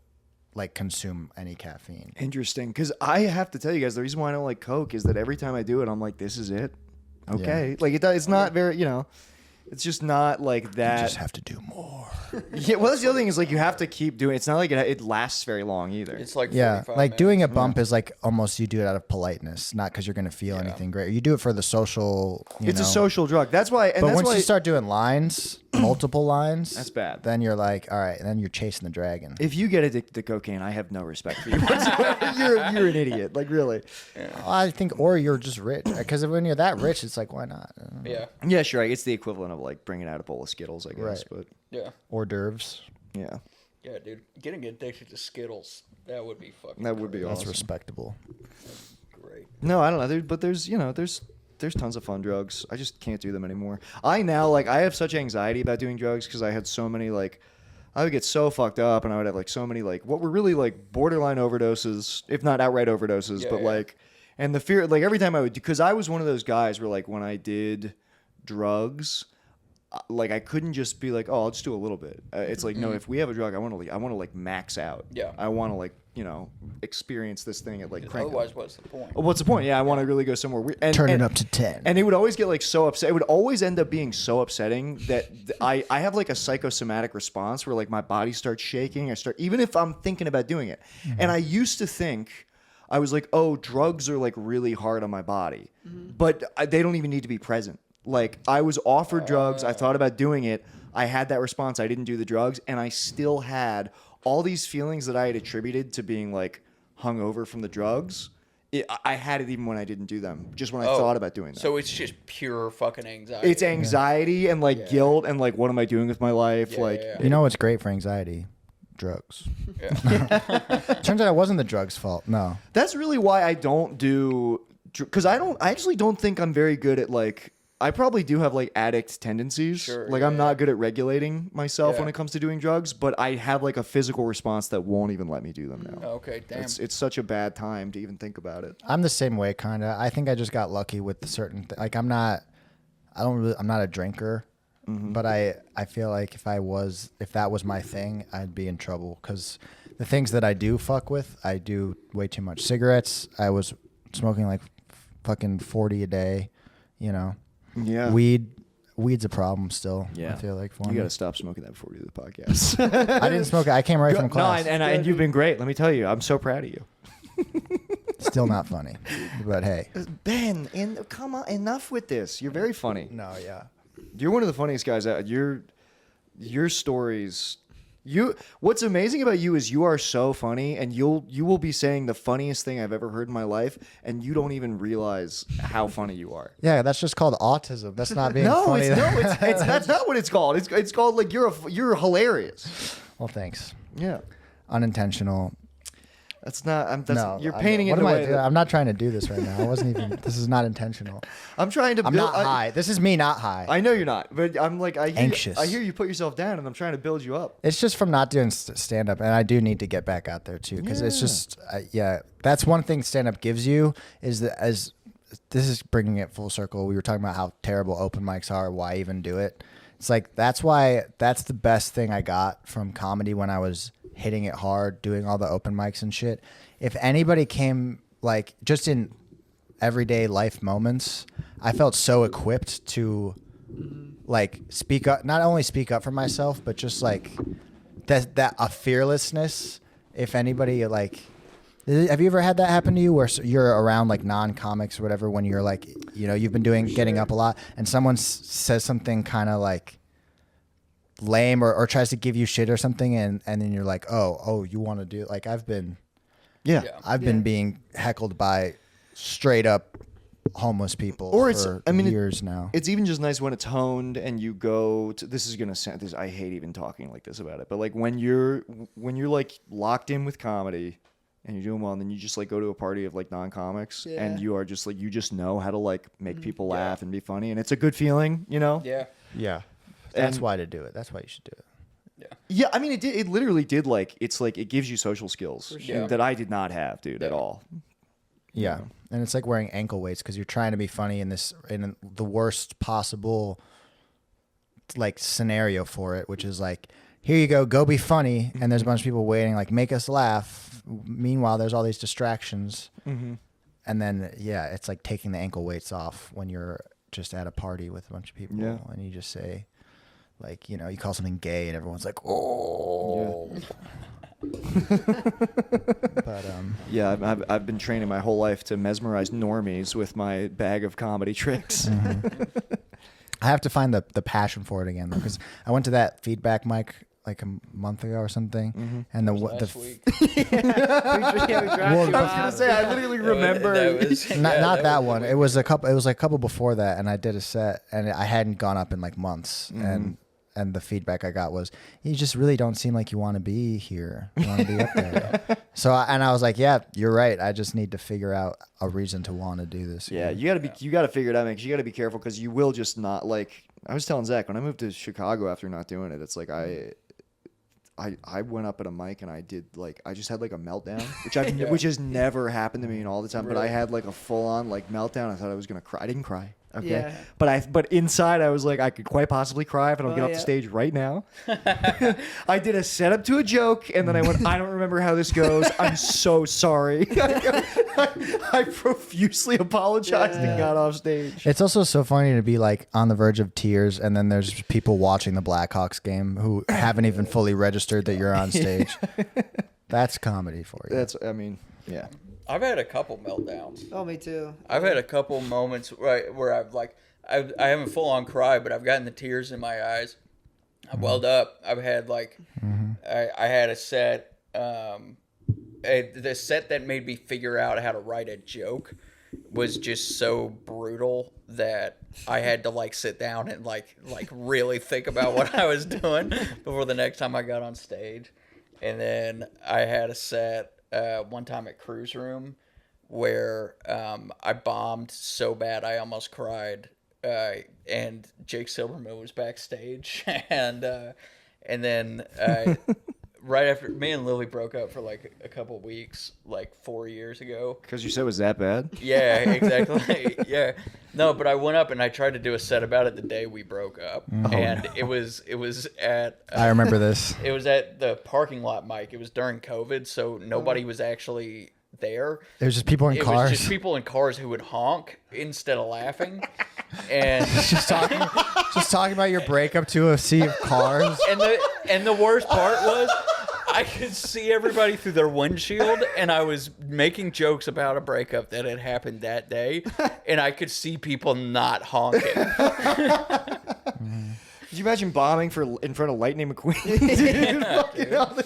like consume any caffeine. Interesting, because I have to tell you guys the reason why I don't like coke is that every time I do it, I'm like, this is it. Okay, like it's not very, it's just not like that. You just have to do more. Yeah, well, that's the other thing is like you have to keep doing. It's not like it lasts very long either. It's like Yeah, 45 like minutes. doing a bump is like almost you do it out of politeness, not because you're going to feel anything great. You do it for the social. It's a social drug. That's why. And But that's once why you start doing lines, multiple lines, That's bad. Then you're like, all right, and then you're chasing the dragon. if you get addicted to cocaine, I have no respect for you whatsoever. You're an idiot. Like really. I think, or you're just rich, because when you're that rich, it's like, why not? Yeah, Yeah, sure. It's the equivalent of like bringing out a bowl of Skittles, I guess. Right. But yeah, Hors d'oeuvres. yeah, dude. Getting addicted to Skittles, that would be fucking. that would be That's awesome. respectable. great. No, I don't know. But there's there's tons of fun drugs. I just can't do them anymore. I have such anxiety about doing drugs because I had so many like. I would get so fucked up, and I would have like so many like what were really like borderline overdoses, if not outright overdoses, Yeah, but yeah. like, and the fear like every time I would because I was one of those guys where like when I did drugs, like I couldn't just be like, oh, I'll just do a little bit. It's like no, if we have a drug, I want to like max out. Yeah. I want to like experience this thing at like crank. Otherwise, what's the point? Well, what's the point? Yeah, I want to really go somewhere weird. And, Turn it and- up to 10. And it would always get like so upset. It would always end up being so upsetting that I have like a psychosomatic response where like my body starts shaking. Even if I'm thinking about doing it. And I used to think I was like, oh, drugs are like really hard on my body, but they don't even need to be present. Like I was offered drugs. I thought about doing it. I had that response. I didn't do the drugs, and I still had all these feelings that I had attributed to being like hungover from the drugs. I had it even when I didn't do them. Just when I thought about doing them. So it's just pure fucking anxiety. It's anxiety and like guilt and like what am I doing with my life? Yeah, like yeah, You know what's great for anxiety? Drugs. Turns out it wasn't the drugs' fault. No. that's really why I don't do because I actually don't think I'm very good at like I probably do have like addict tendencies. Sure, like yeah, I'm not good at regulating myself Yeah. when it comes to doing drugs, but I have like a physical response that won't even let me do them now. Okay, damn. It's such a bad time to even think about it. I'm the same way, kind of. I think I just got lucky with the certain like I'm not a drinker, but I feel like if that was my thing, I'd be in trouble because the things that I do fuck with, I do way too much. Cigarettes, I was smoking like fucking 40 a day. You know, Yeah. weed's a problem still. Yeah. I feel like for You me. got to stop smoking that before we do the podcast. I didn't smoke it. I came right from No, class. and you've been great. Let me tell you, I'm so proud of you. Still not funny, but hey. Ben, come on, enough with this. You're very funny. No, yeah. You're one of the funniest guys out. Your stories. What's amazing about you is you are so funny, and you will be saying the funniest thing I've ever heard in my life, and you don't even realize how funny you are. Yeah, that's just called autism. That's not being No, funny. it's that's not what it's called. It's called like you're hilarious. Well, thanks. Yeah, Unintentional. that's not. You're I'm- painting it what in a am I way. doing? I'm not trying to do this right now. I wasn't even. This is not intentional. I'm trying to. I'm build, not high. This is me not high. I know you're not, but I'm like Anxious. I hear you put yourself down, and I'm trying to build you up. It's just from not doing stand up, and I do need to get back out there too, because it's Yeah. just that's one thing stand up gives you is that as this is bringing it full circle. We were talking about how terrible open mics are. Why even do it? It's like that's the best thing I got from comedy when I was hitting it hard, doing all the open mics and shit. If anybody came like just in everyday life moments, I felt so equipped to like speak up, not only speak up for myself, but just like that a fearlessness. If anybody like, have you ever had that happen to you where you're around like non-comics or whatever when you're like, you've been getting up a lot and someone says something kind of like lame or tries to give you shit or something and then you're like, oh, you want to do it? Like I've been being heckled by straight up homeless people Or for it's years now. It's even just nice when it's honed and you go to, this is gonna sound this. I hate even talking like this about it, but like when you're like locked in with comedy and you're doing well, and then you just like go to a party of like non-comics and you are just like you just know how to like make people laugh and be funny, and it's a good feeling, Yeah. Yeah, that's And- why to do it. That's why you should do it. Yeah, I mean it literally did like it's like it gives you social skills sure. that I did not have, dude, at all. Yeah, and it's like wearing ankle weights because you're trying to be funny in the worst possible like scenario for it, which is like, here you go be funny, and there's a bunch of people waiting, like make us laugh. Meanwhile, there's all these distractions, and then it's like taking the ankle weights off when you're just at a party with a bunch of people, and you just say, like, you call something gay, and everyone's like, oh. But Yeah, I've been training my whole life to mesmerize normies with my bag of comedy tricks. I have to find the passion for it again though, because I went to that feedback mic like a month ago or something, and Last week. I was gonna say I literally remember. That was, not that was one. the It was a couple before that, and I did a set, and I hadn't gone up in like months, and the feedback I got was, you just really don't seem like you want to be here. You want to be up there. So I was like, yeah, you're right. I just need to figure out a reason to want to do this. Yeah, you gotta figure it out, man. 'Cause you gotta be careful because you will just not like. I was telling Zach when I moved to Chicago after not doing it. It's like I went up at a mic and I just had like a meltdown, which has never happened to me in all the time. But I had like a full on like meltdown. I thought I was gonna cry. I didn't cry. Okay. Yeah. But inside I was like, I could quite possibly cry if I don't get off the stage right now. I did a setup to a joke and then I went, I don't remember how this goes. I'm so sorry. I profusely apologized and got off stage. It's also so funny to be like on the verge of tears, and then there's people watching the Blackhawks game who haven't even fully registered that you're on stage. That's comedy for you. Yeah. I've had a couple meltdowns. Oh, me too. I've had a couple moments where I've like I haven't full on cried, but I've gotten the tears in my eyes. I've welled up. I've had like I had a set the set that made me figure out how to write a joke was just so brutal that I had to like sit down and like really think about what I was doing before the next time I got on stage. And then I had a set one time at Cruise Room where I bombed so bad I almost cried, and Jake Silverman was backstage, and then right after me and Lily broke up for like a couple weeks, like 4 years ago. Because you said it was that bad? Yeah, exactly. Yeah. No, but I went up and I tried to do a set about it the day we broke up. It was at I remember this. it was at the parking lot mic. It was during COVID, so nobody was actually there. It was just people in It cars. was just people in cars who would honk instead of laughing. And just talking about your breakup to a sea of cars. and the worst part was I could see everybody through their windshield, and I was making jokes about a breakup that had happened that day, and I could see people not honking. Could you imagine bombing in front of Lightning McQueen? Dude, fucking hell,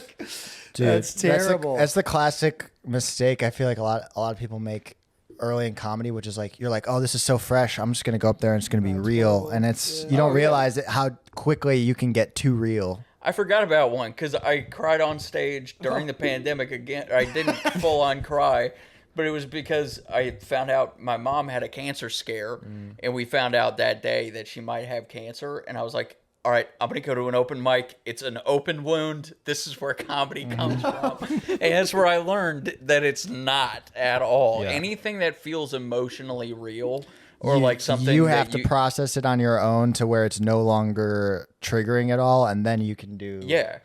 Dude, that's terrible. That's the classic mistake I feel like a lot of people make early in comedy, which is like, you're like, oh, this is so fresh. I'm just going to go up there and it's going to be real. And it's, you don't realize how quickly you can get too real. I forgot about one because I cried on stage during the pandemic again. I didn't full on cry, but it was because I found out my mom had a cancer scare, and we found out that day that she might have cancer. And I was like, all right, I'm going to go to an open mic. It's an open wound. This is where comedy comes from. And that's where I learned that it's not at all. Yeah. Anything that feels emotionally real or like something you that have to process it on your own to where it's no longer triggering at all, and then you can do Yeah,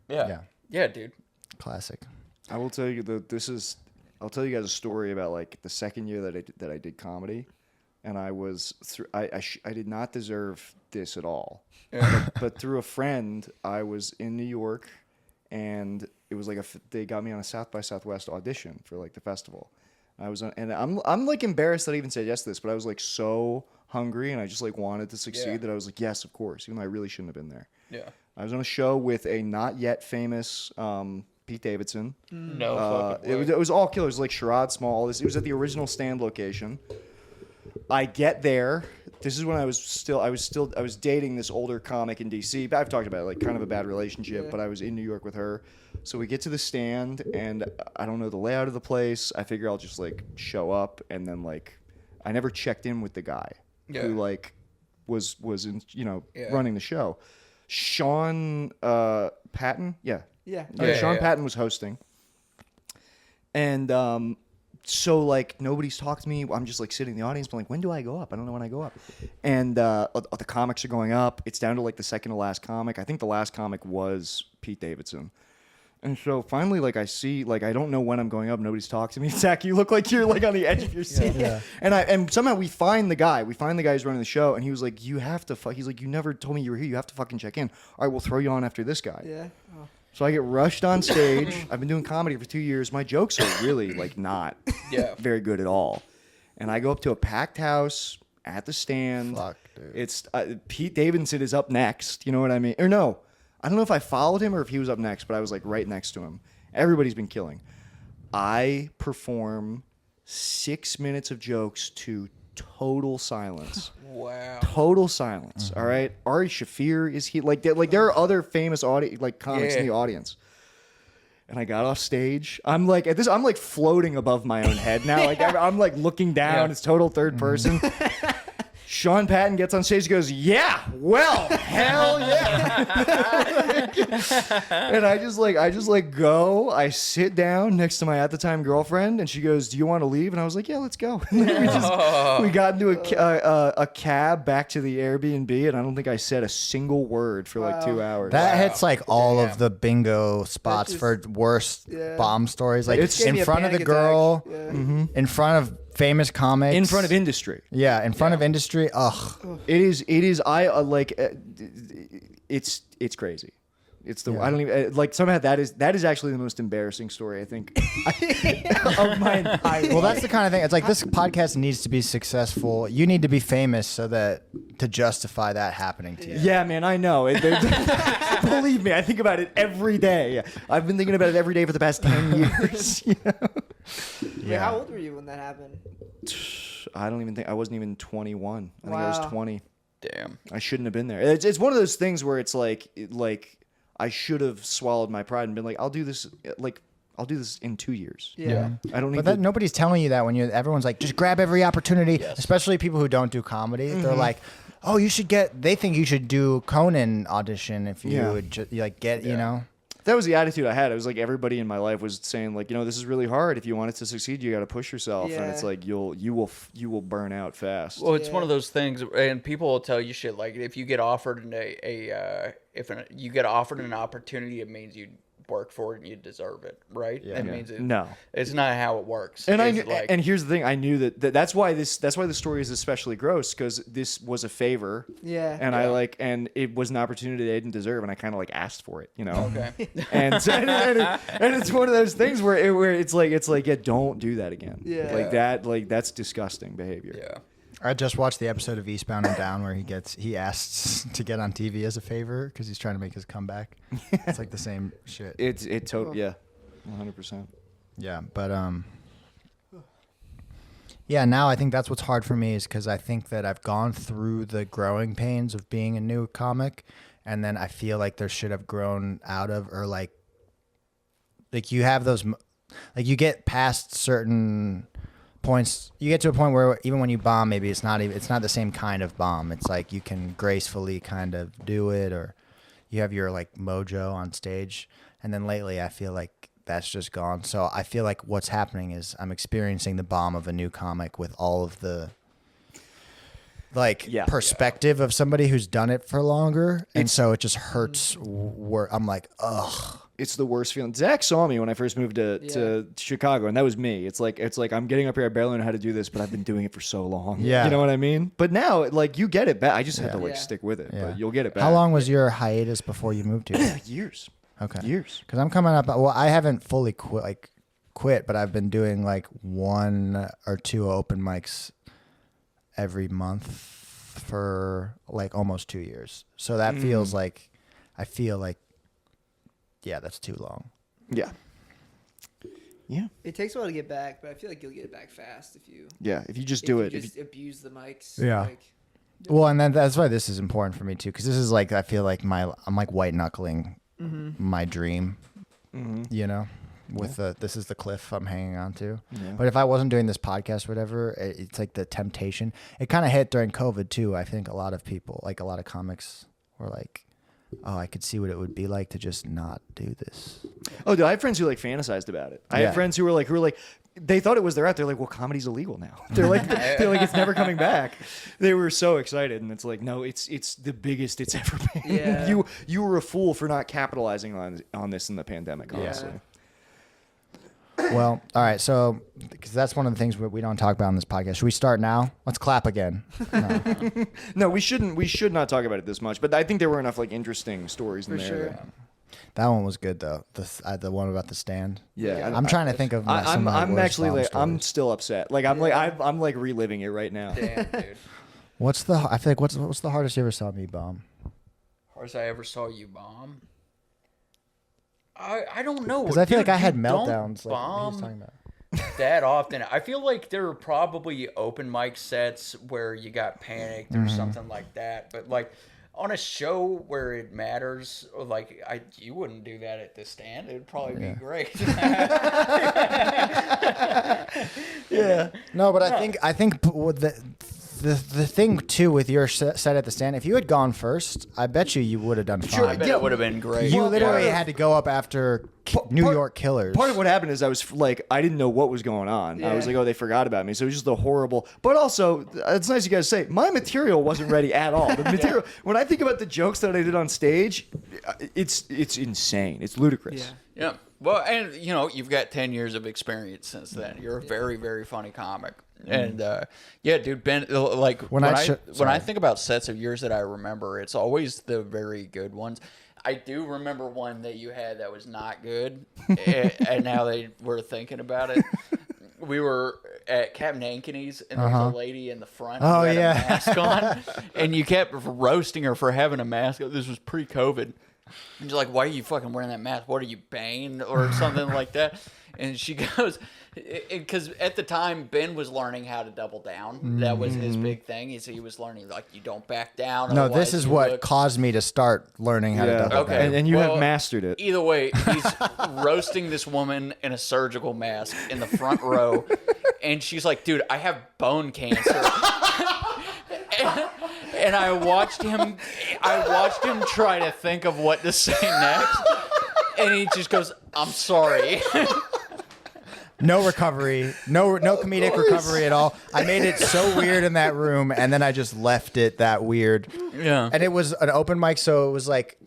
dude. classic. I will tell you I'll tell you guys a story about like the second year that I did comedy, and I was I did not deserve this at all, but through a friend I was in New York, and it was like they got me on a South by Southwest audition for like the festival. I was and I'm like embarrassed that I even said yes to this, but I was like so hungry and I just like wanted to succeed that I was like, yes, of course, even though I really shouldn't have been there. Yeah. I was on a show with a not yet famous Pete Davidson. No fucking way. It was all killers, like Sherrod Small. It was at the original Stand location. I get there. This is when I was dating this older comic in DC. I've talked about it, like kind of a bad relationship, but I was in New York with her. So we get to the Stand, and I don't know the layout of the place. I figure I'll just like show up, and then like I never checked in with the guy who like was in, running the show. Sean Patton, Sean Patton was hosting, and so like nobody's talked to me. I'm just like sitting in the audience, but like, when do I go up? I don't know when I go up. And the comics are going up. It's down to like the second to last comic. I think the last comic was Pete Davidson. And so finally, like I see, like I don't know when I'm going up. Nobody's talked to me. Zach, you look like you're like on the edge of your seat. Yeah. And somehow we find the guy. We find the guy who's running the show, and he was like, "You have to." He's like, "You never told me you were here. You have to fucking check in. All right, we'll throw you on after this guy." Yeah. Oh. So I get rushed on stage. I've been doing comedy for 2 years. My jokes are really like not very good at all. And I go up to a packed house at the Stand. Fuck, dude. It's Pete Davidson is up next. You know what I mean? Or no, I don't know if I followed him or if he was up next, but I was like right next to him. Everybody's been killing. I perform 6 minutes of jokes to total silence. Wow. Total silence. All right. Ari Shaffir is he like there are other famous comics in the audience. And I got off stage. I'm like at this. I'm like floating above my own head now. Like I'm like looking down. It's total third person. Sean Patton gets on stage and goes, "Yeah, well, hell yeah." And I just go, I sit down next to my at the time girlfriend, and she goes, "Do you want to leave?" And I was like, "Yeah, let's go." We got into a cab back to the Airbnb, and I don't think I said a single word for like 2 hours. That hits like all of the bingo spots for worst bomb stories. Like It's in front of the girl, in front of famous comics, in front of industry. Yeah, in front of industry. Ugh. It is. I like. It's crazy. It's the I don't even like somehow that is actually the most embarrassing story I think of my entire. Well, that's the kind of thing. It's like this podcast needs to be successful. You need to be famous so that to justify that happening to you. Yeah, man, I know. Believe me, I think about it every day. I've been thinking about it every day for the past 10 years. You know? Wait, how old were you when that happened? I don't even think I wasn't even 21. I think I was 20. Damn. I shouldn't have been there. It's one of those things where it's like I should have swallowed my pride and been like, I'll do this in 2 years. Yeah. I don't need But nobody's telling you that when everyone's like, just grab every opportunity, especially people who don't do comedy. They're like, oh, they think you should do Conan audition if you would you know. That was the attitude I had. It was like everybody in my life was saying like, this is really hard. If you want it to succeed, you got to push yourself. And it's like you will burn out fast. Well, it's one of those things, and people will tell you shit like if you get offered an opportunity, it means you work for it and you deserve it, right? Yeah. That Yeah. means No. it's not how it works. And I It's knew, like, and here's the thing, I knew that's why the story is especially gross, because this was a favor, Yeah. and I like, and it was an opportunity I didn't deserve, and I kind of like asked for it, you know. okay. And it's one of those things where it's like yeah, don't do that again. Yeah. Like that's disgusting behavior. Yeah. I just watched the episode of Eastbound and Down where he asks to get on TV as a favor because he's trying to make his comeback. It's like the same shit. Yeah, 100%. Yeah, but yeah, now I think that's what's hard for me is because I think that I've gone through the growing pains of being a new comic, and then I feel like there should have grown out of, or like you have those, like you get past certain points, you get to a point where even when you bomb, maybe it's not the same kind of bomb. It's like you can gracefully kind of do it, or you have your like mojo on stage, and then lately I feel like that's just gone. So I feel like what's happening is I'm experiencing the bomb of a new comic with all of the perspective of somebody who's done it for longer, and so it just hurts. Where I'm like, ugh. It's the worst feeling. Zach saw me when I first moved to Chicago, and that was me. It's like I'm getting up here. I barely know how to do this, but I've been doing it for so long. Yeah. You know what I mean? But now, like, you get it back. I just have to Yeah. stick with it. Yeah. But you'll get it back. How long was your hiatus before you moved here? Years. Okay. Years. Because I'm coming up. Well, I haven't fully quit, but I've been doing like 1 or 2 open mics every month for like almost 2 years. So that feels like, I feel like, yeah, that's too long. Yeah. Yeah. It takes a while to get back, but I feel like you'll get it back fast if you Yeah. If you just do it. You If just abuse the mics. Yeah. Like, Well, and then that's why this is important for me too, because this is like, I feel like I'm like white knuckling my dream, you know, with this is the cliff I'm hanging on to. Yeah. But if I wasn't doing this podcast, or whatever, it's like the temptation. It kind of hit during COVID too. I think a lot of people, like a lot of comics, were like, oh, I could see what it would be like to just not do this. Oh, dude, I have friends who like fantasized about it. I Yeah. have friends who were like, they thought it was their out. They're like, well, comedy's illegal now. They're like, it's never coming back. They were so excited, and it's like, no, it's the biggest it's ever been. Yeah. You were a fool for not capitalizing on this in the pandemic. Yeah. Honestly. Well, all right. So, because that's one of the things we don't talk about on this podcast. Should we start now? Let's clap again. No. No, we shouldn't. We should not talk about it this much. But I think there were enough like interesting stories in For there. sure. that- That one was good though. The one about the stand. yeah, I'm trying to think of some of my I'm worst actually bomb like I'm stories. still upset. Like I'm like I'm like reliving it right now. Damn, dude. I feel like what's the hardest you ever saw me bomb? Hardest I ever saw you bomb. I don't know. Because I feel Dude, like I had you don't meltdowns. Like he was bomb talking about. that often. I feel like there are probably open mic sets where you got panicked or something like that. But like on a show where it matters, like you wouldn't do that at the stand. It'd probably be great. Yeah. No, but I think with the thing too with your set at the stand, if you had gone first, I bet you would have done fine. I bet it would have been great. You Well, literally part of- had to go up after New York Killers. Part of what happened is I was like, I didn't know what was going on. I was Yeah. like, oh, they forgot about me. So it was just a horrible. But also, it's nice you guys say my material wasn't ready at all. The material. When I think about the jokes that I did on stage, it's insane. It's ludicrous. Yeah. Yeah. Well, and you know, you've got 10 years of experience since then. You're a very, very funny comic. And yeah, dude, Ben, like when I think about sets of yours that I remember, it's always the very good ones. I do remember one that you had that was not good, and now they were thinking about it. We were at Captain Ankeny's, and there was a lady in the front who had a mask on, and you kept roasting her for having a mask. This was pre-COVID. And you're like, why are you fucking wearing that mask? What are you, Bane or something like that? And she goes, because at the time, Ben was learning how to double down. That was his big thing. He was learning, like, you don't back down. No, otherwise this is you what look- caused me to start learning how to double Okay. down. And you Well, have mastered it. Either way, he's roasting this woman in a surgical mask in the front row. And she's like, dude, I have bone cancer. And I watched him try to think of what to say next. And he just goes, I'm sorry. No recovery, no comedic recovery at all. I made it so weird in that room, and then I just left it that weird. Yeah. And it was an open mic, so it was like,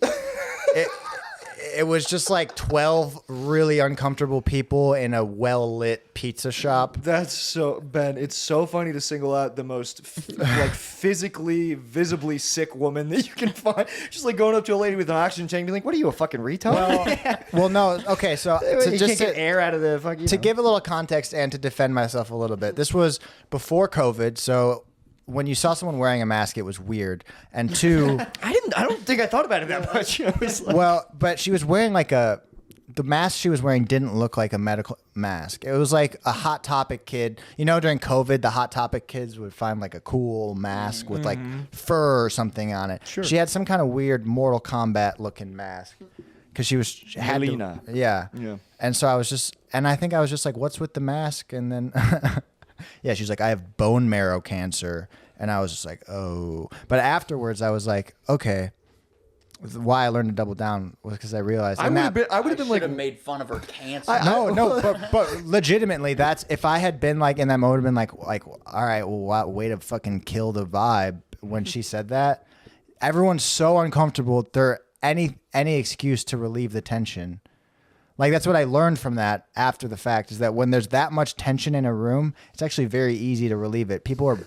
it was just like 12 really uncomfortable people in a well-lit pizza shop. That's so, Ben, it's so funny to single out the most like physically, visibly sick woman that you can find. Just like going up to a lady with an oxygen tank and be like, what are you, a fucking retard? Well, no, okay, so You can't get air out of the fucking... to give a little context and to defend myself a little bit, this was before COVID, so when you saw someone wearing a mask, it was weird. And two, I don't think I thought about it that much. I was like, well, but she was wearing like the mask she was wearing didn't look like a medical mask. It was like a Hot Topic kid. You know, during COVID, the Hot Topic kids would find like a cool mask with like fur or something on it. Sure. She had some kind of weird Mortal Kombat looking mask because she had Melina. yeah. And so I think I was just like, what's with the mask? And then yeah, she's like, I have bone marrow cancer. And I was just like, oh. But afterwards, I was like, okay. Why I learned to double down was because I realized. I would have been like... have made fun of her cancer. No, but legitimately, that's if I had been like in that mode, been like, all right, well, way to fucking kill the vibe when she said that. Everyone's so uncomfortable. There any excuse to relieve the tension. Like that's what I learned from that after the fact is that when there's that much tension in a room, it's actually very easy to relieve it. People are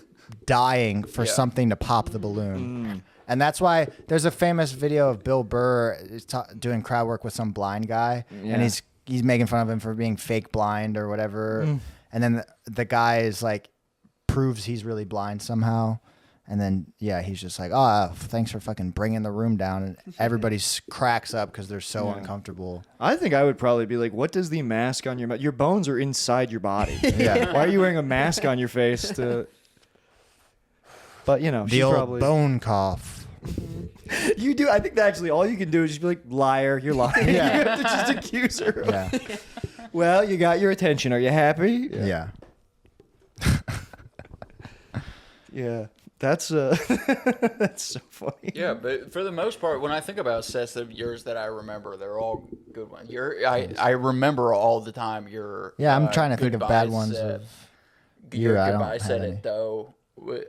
dying for something to pop the balloon. And that's why there's a famous video of Bill Burr doing crowd work with some blind guy, and he's making fun of him for being fake blind or whatever. And then the guy is like proves he's really blind somehow. And then he's just like, oh, thanks for fucking bringing the room down, and everybody cracks up because they're so uncomfortable. I think I would probably be like, what does the mask on your mouth? Your bones are inside your body. Yeah. Why are you wearing a mask on your face to? But you know, The she's old probably... bone cough. You do. I think that actually all you can do is just be like, liar, you're lying. Yeah. You have to just accuse her. Yeah. Well, you got your attention. Are you happy? Yeah. Yeah. That's that's so funny. Yeah, but for the most part, when I think about sets of yours that I remember, they're all good ones. I remember all the time your I'm trying to think of bad goodbye ones set. of Your I don't goodbye have set any. at Doe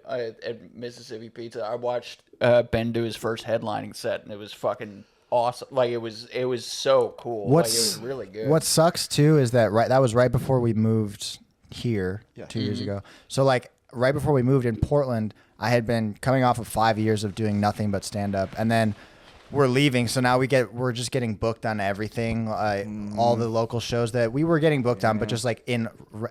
at Mississippi Pizza. I watched Ben do his first headlining set, and it was fucking awesome. Like it was so cool. Like it was really good. What sucks too is that that was right before we moved here 2 years ago. So like right before we moved in Portland, I had been coming off of 5 years of doing nothing but stand up, and then we're leaving. So now we're just getting booked on everything, all the local shows that we were getting booked on, but just like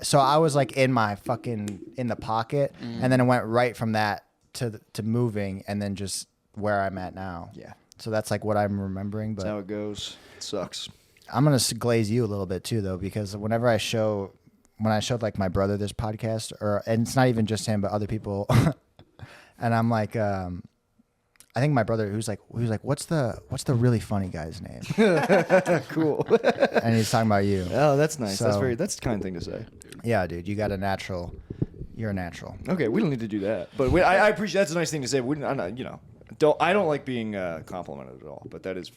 so I was like in the pocket, and then it went right from that to moving, and then just where I'm at now. Yeah. So that's like what I'm remembering, That's but how it goes. It sucks. I'm gonna glaze you a little bit too, though, because whenever I showed like my brother this podcast, and it's not even just him, but other people, and I'm like, I think my brother, who's like, what's the really funny guy's name? Cool. And he's talking about you. Oh, that's nice. So- That's a kind thing to say. Yeah, dude, you're a natural. Okay, we don't need to do that, but I appreciate. That's a nice thing to say. I'm not, I don't like being complimented at all, but that is,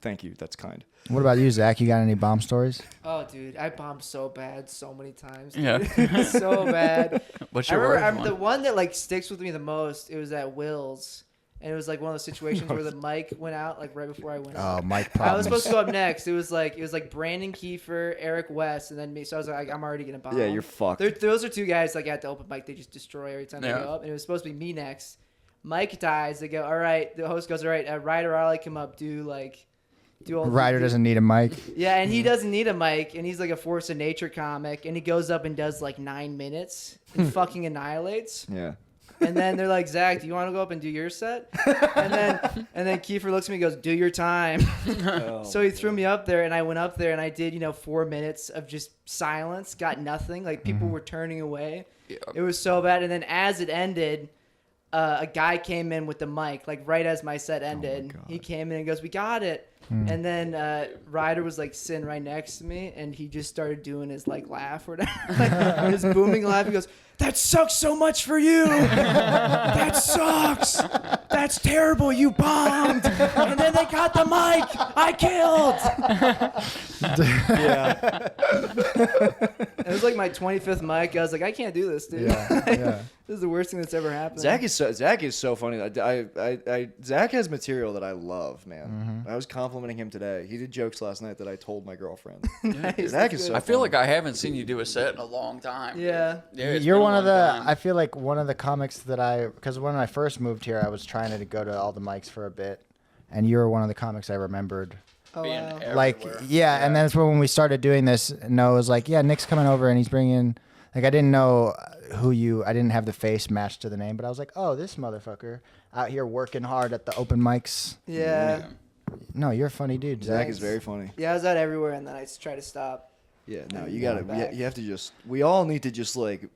thank you. That's kind. What about you, Zach? You got any bomb stories? Oh, dude, I bombed so bad so many times. Yeah. Dude. So bad. What's I your remember worst the one? one that like sticks with me the most. It was at Will's, and it was like one of those situations where the mic went out like right before I went out. Oh, Mike I problems. was supposed to go up next. It was like Brandon Kiefer, Eric West, and then me. So I was like, I'm already gonna bomb. Yeah, you're fucked. Those are two guys like at the open mic. They just destroy every time they go up. And it was supposed to be me next. Mike dies. They go, all right. The host goes, all right. Ryder Arley, come up. Do all. Ryder doesn't need a mic. Yeah, and he doesn't need a mic, and he's like a force of nature comic, and he goes up and does like 9 minutes and fucking annihilates. Yeah. And then they're like, Zach, do you want to go up and do your set? And then Kiefer looks at me and goes, do your time. So he threw me up there, and I went up there, and I did 4 minutes of just silence, got nothing. Like people were turning away. Yeah. It was so bad. And then as it ended, a guy came in with the mic, like right as my set ended. God. He came in and goes, we got it. And then Ryder was like sitting right next to me, and he just started doing his like laugh or whatever, his booming laugh. He goes, "That sucks so much for you. That sucks." That's terrible. You bombed. And then they got the mic. I killed. Yeah. It was like my 25th mic. I was like, I can't do this, dude. Yeah. This is the worst thing that's ever happened. Zach is so funny. Zach has material that I love, man. I was complimenting him today. He did jokes last night that I told my girlfriend. Nice, Zach that's is good. so I feel funny. like I haven't seen you do a set in a long time. Yeah. It's You're been a one of long the. time. I feel like one of the comics that because when I first moved here, I was trying to go to all the mics for a bit, and you were one of the comics I remembered. Oh, Being wow. Like, everywhere. yeah, and then that's when we started doing this. Noah was like, "Yeah, Nick's coming over, and he's bringing." Like, I didn't know I didn't have the face matched to the name, but I was like, "Oh, this motherfucker out here working hard at the open mics." Yeah. No, you're a funny dude, Zach Zach. is very funny. Yeah, I was out everywhere, and then I just try to stop. Yeah, no, you Yeah, gotta. back. You have to just. We all need to just like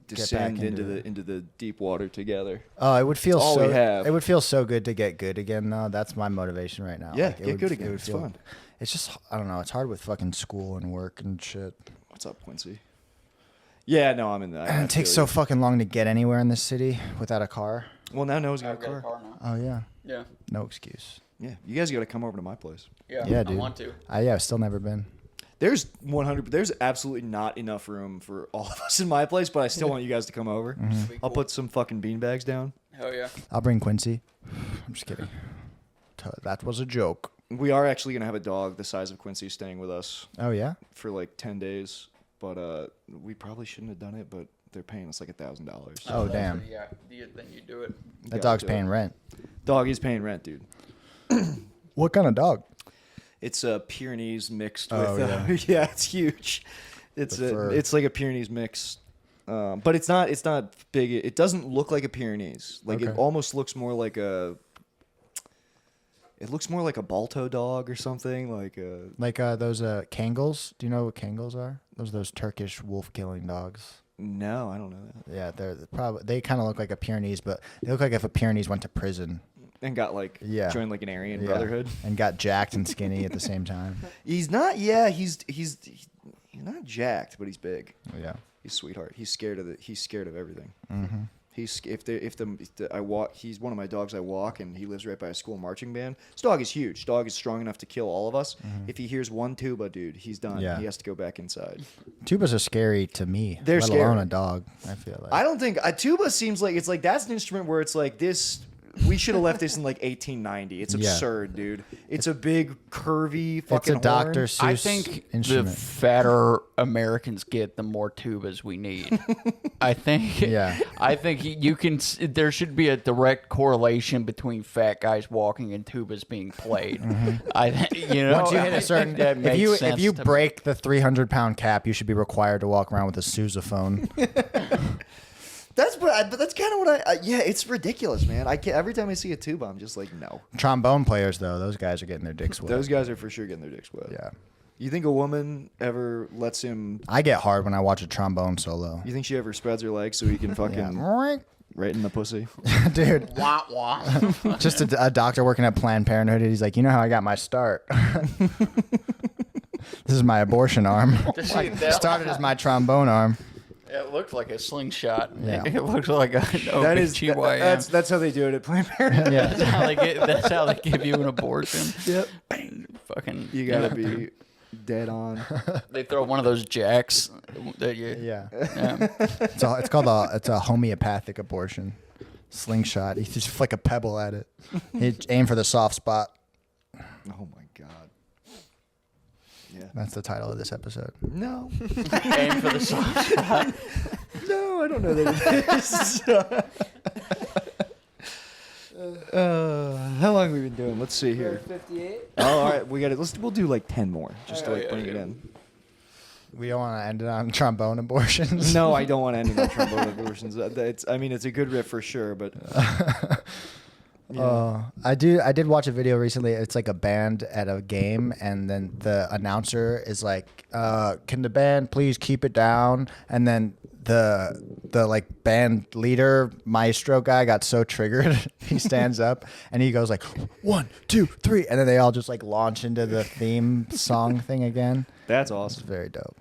descend back into into the deep water together. Oh, it would feel That's all so. we have. It would feel so good to get good again, though. That's my motivation right now. Yeah, Like, it get would- good it again. would It's feel- fun. It's just I don't know. It's hard with fucking school and work and shit. What's up, Quincy? Yeah, no, I'm in that. And it takes so fucking long to get anywhere in this city without a car. Well, now Noah's got a I've got a car. car now. Oh yeah, Yeah. no excuse. Yeah, you guys got to come over to my place. Yeah. Yeah, I dude. want to. Yeah, I've still never been. There's 100. There's absolutely not enough room for all of us in my place, but I still want you guys to come over. Mm-hmm. Be I'll cool. put some fucking beanbags down. Hell yeah. I'll bring Quincy. I'm just kidding. That was a joke. We are actually gonna have a dog the size of Quincy staying with us Oh yeah. for like 10 days, but we probably shouldn't have done it. But they're paying us like $1,000. Oh damn. Yeah. Then you do it. That Gotta dog's do paying it. rent. Dog is paying rent, dude. What kind of dog? It's a Pyrenees mixed Oh, with. yeah. Yeah, it's huge. It's The fur. it's like a Pyrenees mix, but it's not big. It doesn't look like a Pyrenees. Like it Okay. almost looks more like a. It looks more like a Balto dog or something. Like Those Kangals. Do you know what Kangals are? Those Turkish wolf killing dogs. no, I don't know that. Yeah, they're probably they kind of look like a Pyrenees, but they look like if a Pyrenees went to prison. And got like Yeah. joined like an Aryan Yeah. Brotherhood. And got jacked and skinny at the same time. He's not. Yeah, he's not jacked, but he's big. Yeah. He's a sweetheart. He's scared of everything. Mm-hmm. He's I walk. He's one of my dogs I walk, and he lives right by a school marching band. This dog is huge. This dog is strong enough to kill all of us. If he hears one tuba, dude, he's done. Yeah. He has to go back inside. Tubas are scary to me. They're let scary. alone a dog. I feel like. I don't think a tuba seems like it's like that's an instrument where it's like this. We should have left this in like 1890. It's Yeah. absurd, dude. It's a big curvy fucking. It's a Dr. horn. Seuss I think instrument. the fatter Americans get, the more tubas we need. I think. Yeah. I think you can. There should be a direct correlation between fat guys walking and tubas being played. I think Once you hit I a certain, think that if makes you sense to me. break the 300-pound cap, you should be required to walk around with a sousaphone. But that's kind of what yeah, it's ridiculous, man. I can't, every time I see a tuba, I'm just like, no. Trombone players, though, those guys are getting their dicks wet. Those guys are for sure getting their dicks wet. Yeah. You think a woman ever lets him? I get hard when I watch a trombone solo. You think she ever spreads her legs so he can fucking Yeah. right in the pussy? Dude, Wah wah. just a doctor working at Planned Parenthood. He's like, you know how I got my start? This is my abortion arm. Started as my trombone arm. It looked like a slingshot. Yeah. It looks like a That is OBGYN. that's how they do it at Planned Parenthood. Yeah. That's how they give you an abortion. Yep. Fucking. You gotta be dead on. They throw one of those jacks that you. Yeah. Yeah. It's called a homeopathic abortion. Slingshot. You just flick a pebble at it. You aim for the soft spot. Oh my god. Yeah. That's the title of this episode. No. Aim for the soft spot. No, I don't know that it is. How long have we been doing? Let's see here. 58. Oh, all right, we'll do like 10 more just to like bring it in. We don't want to end it on trombone abortions. No, I don't want to end it on trombone abortions. It's a good riff for sure, but I did watch a video recently. It's like a band at a game, and then the announcer is like, "Can the band please keep it down?" And then the like band leader maestro guy got so triggered, he stands up and he goes like, 1, 2, 3, and then they all just like launch into the theme song thing again. that's It's awesome. very dope.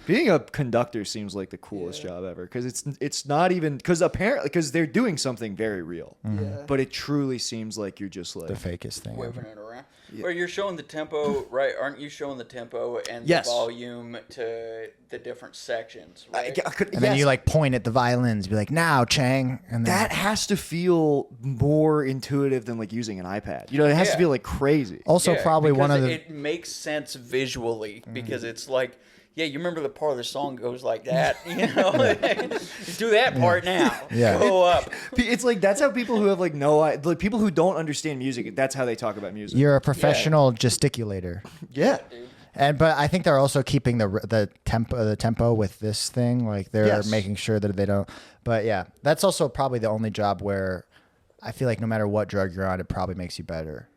Being a conductor seems like the coolest job ever because it's not even because apparently because they're doing something very real, Yeah. but it truly seems like you're just like The fakest thing. Waving ever. it around. Well, you're showing the tempo, right? Aren't you showing the tempo and Yes. the volume to the different sections, right? And then you like point at the violins, be like, "Now, Chang," and then, that has to feel more intuitive than like using an iPad. You know, it has to Yeah. feel like crazy. also Yeah, probably one because of the it makes sense visually because it's like, yeah, you remember the part of the song goes like that, you know? Do that part now. Yeah. Go up. It's like that's how people who have like like people who don't understand music. That's how they talk about music. you're a professional gesticulator. Yeah. But I think they're also keeping the tempo with this thing. Like they're Yes. making sure that they don't. But yeah, that's also probably the only job where I feel like no matter what drug you're on, it probably makes you better.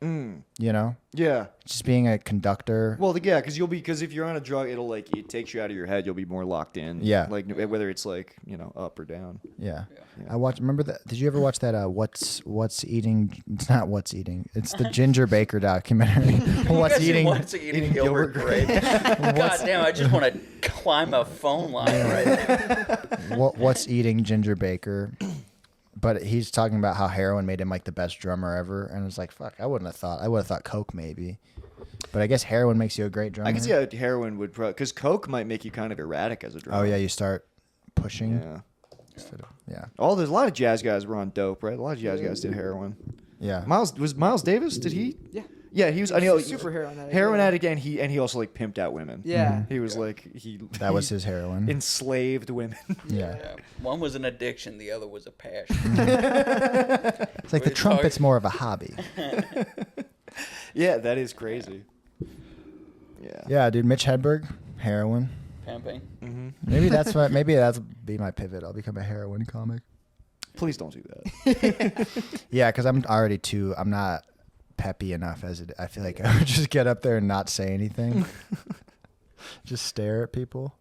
You know, Yeah. just being a conductor. Well, yeah, because if you're on a drug, it'll like it takes you out of your head. You'll be more locked in. Yeah. Like whether it's like up or down. Yeah. I watched. Remember that? Did you ever watch that? What's eating? It's not What's Eating. It's the Ginger Baker documentary. What's eating? What's eating Gilbert Grape? God damn! I just want to climb a phone line right now. What's Eating Ginger Baker? But he's talking about how heroin made him like the best drummer ever, and it's like, fuck, I wouldn't have thought. I would have thought coke maybe, but I guess heroin makes you a great drummer. I can see how heroin would because coke might make you kind of erratic as a drummer. Oh yeah, you start pushing. Yeah. Instead of, yeah. There's a lot of jazz guys were on dope, right? A lot of jazz guys did heroin. Yeah. Miles Davis? Did he? Yeah. Yeah, he was. I know, Super heroin addict. heroin Yeah. addict, and he also like pimped out women. Yeah. He was like he. That was he his heroin. enslaved women. Yeah. Yeah. One was an addiction, the other was a passion. It's like the We're trumpet's talking- more of a hobby. Yeah, that is crazy. Yeah. Yeah, dude. Mitch Hedberg, heroin. Pimping. Maybe that's what. Maybe that's be my pivot. I'll become a heroin comic. Please don't do that. Yeah, because I'm already too. I'm not peppy enough as it. I feel like I would just get up there and not say anything. Just stare at people.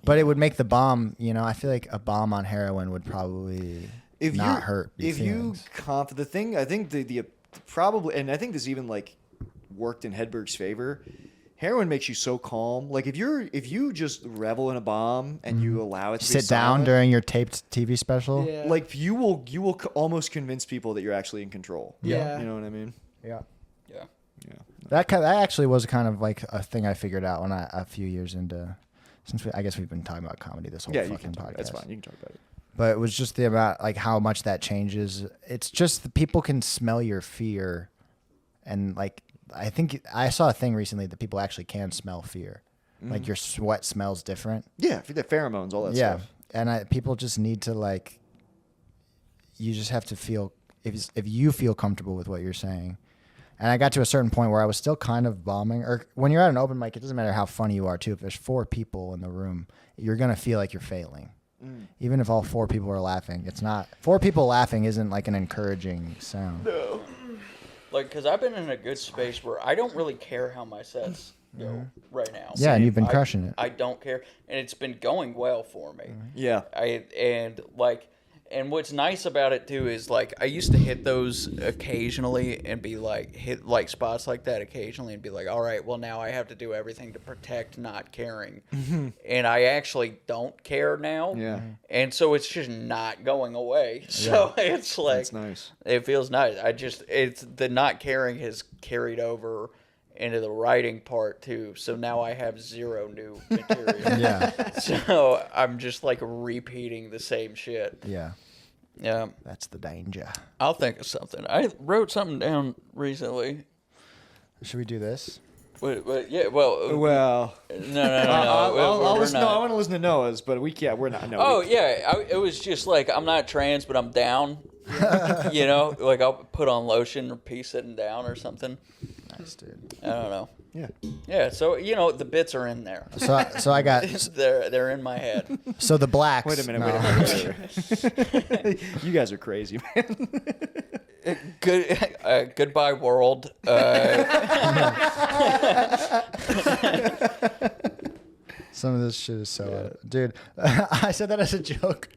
But it would make the bomb. You know, I feel like a bomb on heroin would probably not hurt. Your If feelings. the thing, I think the probably, and I think this even like worked in Hedberg's favor. Heroin makes you so calm. Like if you just revel in a bomb and you allow it to be sit down silent, during your taped TV special. Yeah. like you will almost convince people that you're actually in control. Yeah. You know what I mean? Yeah. Yeah. Yeah. That actually was kind of like a thing I figured out when a few years into, since I guess we've been talking about comedy this whole Yeah, you fucking can talk. podcast. That's fine. You can talk about it. But it was just the amount, like how much that changes. It's just the people can smell your fear, and like I think I saw a thing recently that people actually can smell fear. Like your sweat smells different. Yeah, for the pheromones, all that Yeah, stuff. and people just need to like. You just have to feel if you feel comfortable with what you're saying. And I got to a certain point where I was still kind of bombing. Or when you're at an open mic, it doesn't matter how funny you are too. If there's 4 people in the room, you're gonna feel like you're failing. Even if all 4 people are laughing, it's not. 4 people laughing isn't like an encouraging sound. No. Like, because I've been in a good space where I don't really care how my sets go right now. Yeah, and you've been I- crushing it. I don't care. And it's been going well for me. Yeah. And what's nice about it too is like I used to hit those occasionally and be like hit like spots like that occasionally and be like, all right, well now I have to do everything to protect not caring, and I actually don't care now. Yeah. And so it's just not going away. So it's like That's nice. it feels nice. It's the not caring has carried over into the writing part too. So now I have 0 new material. Yeah, So I'm just like repeating the same shit. yeah, Yeah. that's the danger. I'll think of something. I wrote something down recently. Should we do this? But yeah, well, Well, no. I'll we're listen. not. No, I want to listen to Noah's, but we're not. No. Oh yeah, it was just like I'm not trans, but I'm down. You know, like I'll put on lotion or pee sitting down or something. Nice, dude. I don't know. Yeah. Yeah, so you know the bits are in there. So I got They're in my head. so the blacks. Wait a minute. no. Wait a minute. You guys are crazy, man. Goodbye world. Some of this shit is so, dude. I said that as a joke.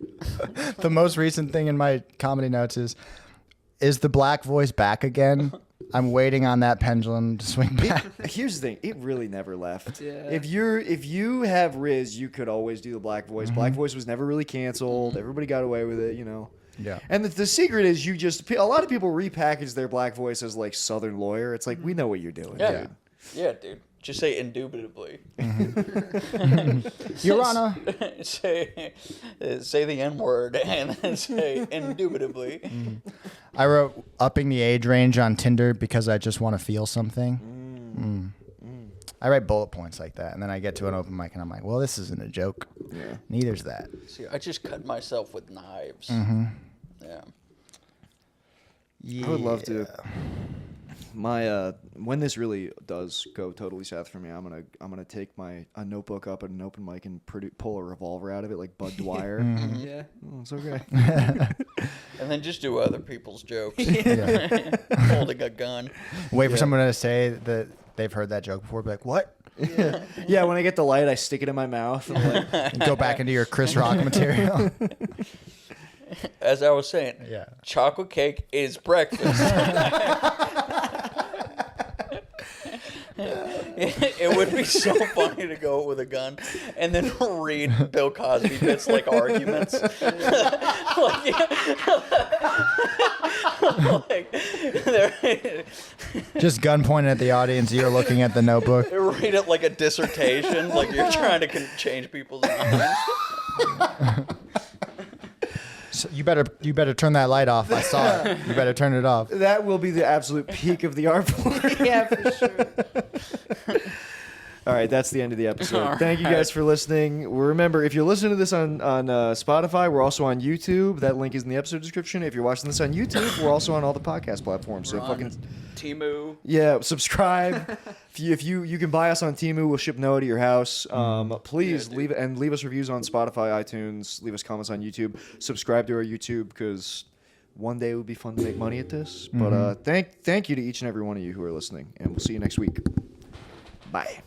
The most recent thing in my comedy notes is the black voice back again? I'm waiting on that pendulum to swing back. Here's the thing: it really never left. Yeah. If you have Riz, you could always do the black voice. Black voice was never really canceled. Everybody got away with it, you know. Yeah. And the secret is a lot of people repackage their black voice as like Southern lawyer. It's like we know what you're doing. Yeah. Dude. Yeah, dude. Just say indubitably. Your Honor. say the N word and then say indubitably. I wrote upping the age range on Tinder because I just want to feel something. I write bullet points like that, and then I get to an open mic, and I'm like, well, this isn't a joke. Yeah. Neither's that. See, I just cut myself with knives. Yeah. I would love to. My when this really does go totally south for me, I'm gonna take a notebook up at an open mic and pull a revolver out of it like Bud Dwyer. Yeah. Oh, it's okay. And then just do other people's jokes. Yeah. Holding a gun. Wait for someone to say that they've heard that joke before. Be like, what? Yeah, when I get the light, I stick it in my mouth. And like, And go back into your Chris Rock material. As I was saying, Yeah. chocolate cake is breakfast. It would be so funny to go with a gun and then read Bill Cosby bits like arguments. Just gun pointed at the audience. You're looking at the notebook. Read it like a dissertation, like you're trying to change people's minds. So you better turn that light off. I saw it. You better turn it off. that will be the absolute peak of the art form. Yeah, for sure. All right, that's the end of the episode. All Thank you guys for listening. Remember, if you're listening to this on Spotify, we're also on YouTube. That link is in the episode description. If you're watching this on YouTube, we're also on all the podcast platforms. So We're on Temu. yeah, subscribe. if you can buy us on Temu, we'll ship Noah to your house. Please leave us reviews on Spotify, iTunes. Leave us comments on YouTube. Subscribe to our YouTube because one day it would be fun to make money at this. But thank you to each and every one of you who are listening, and we'll see you next week. Bye.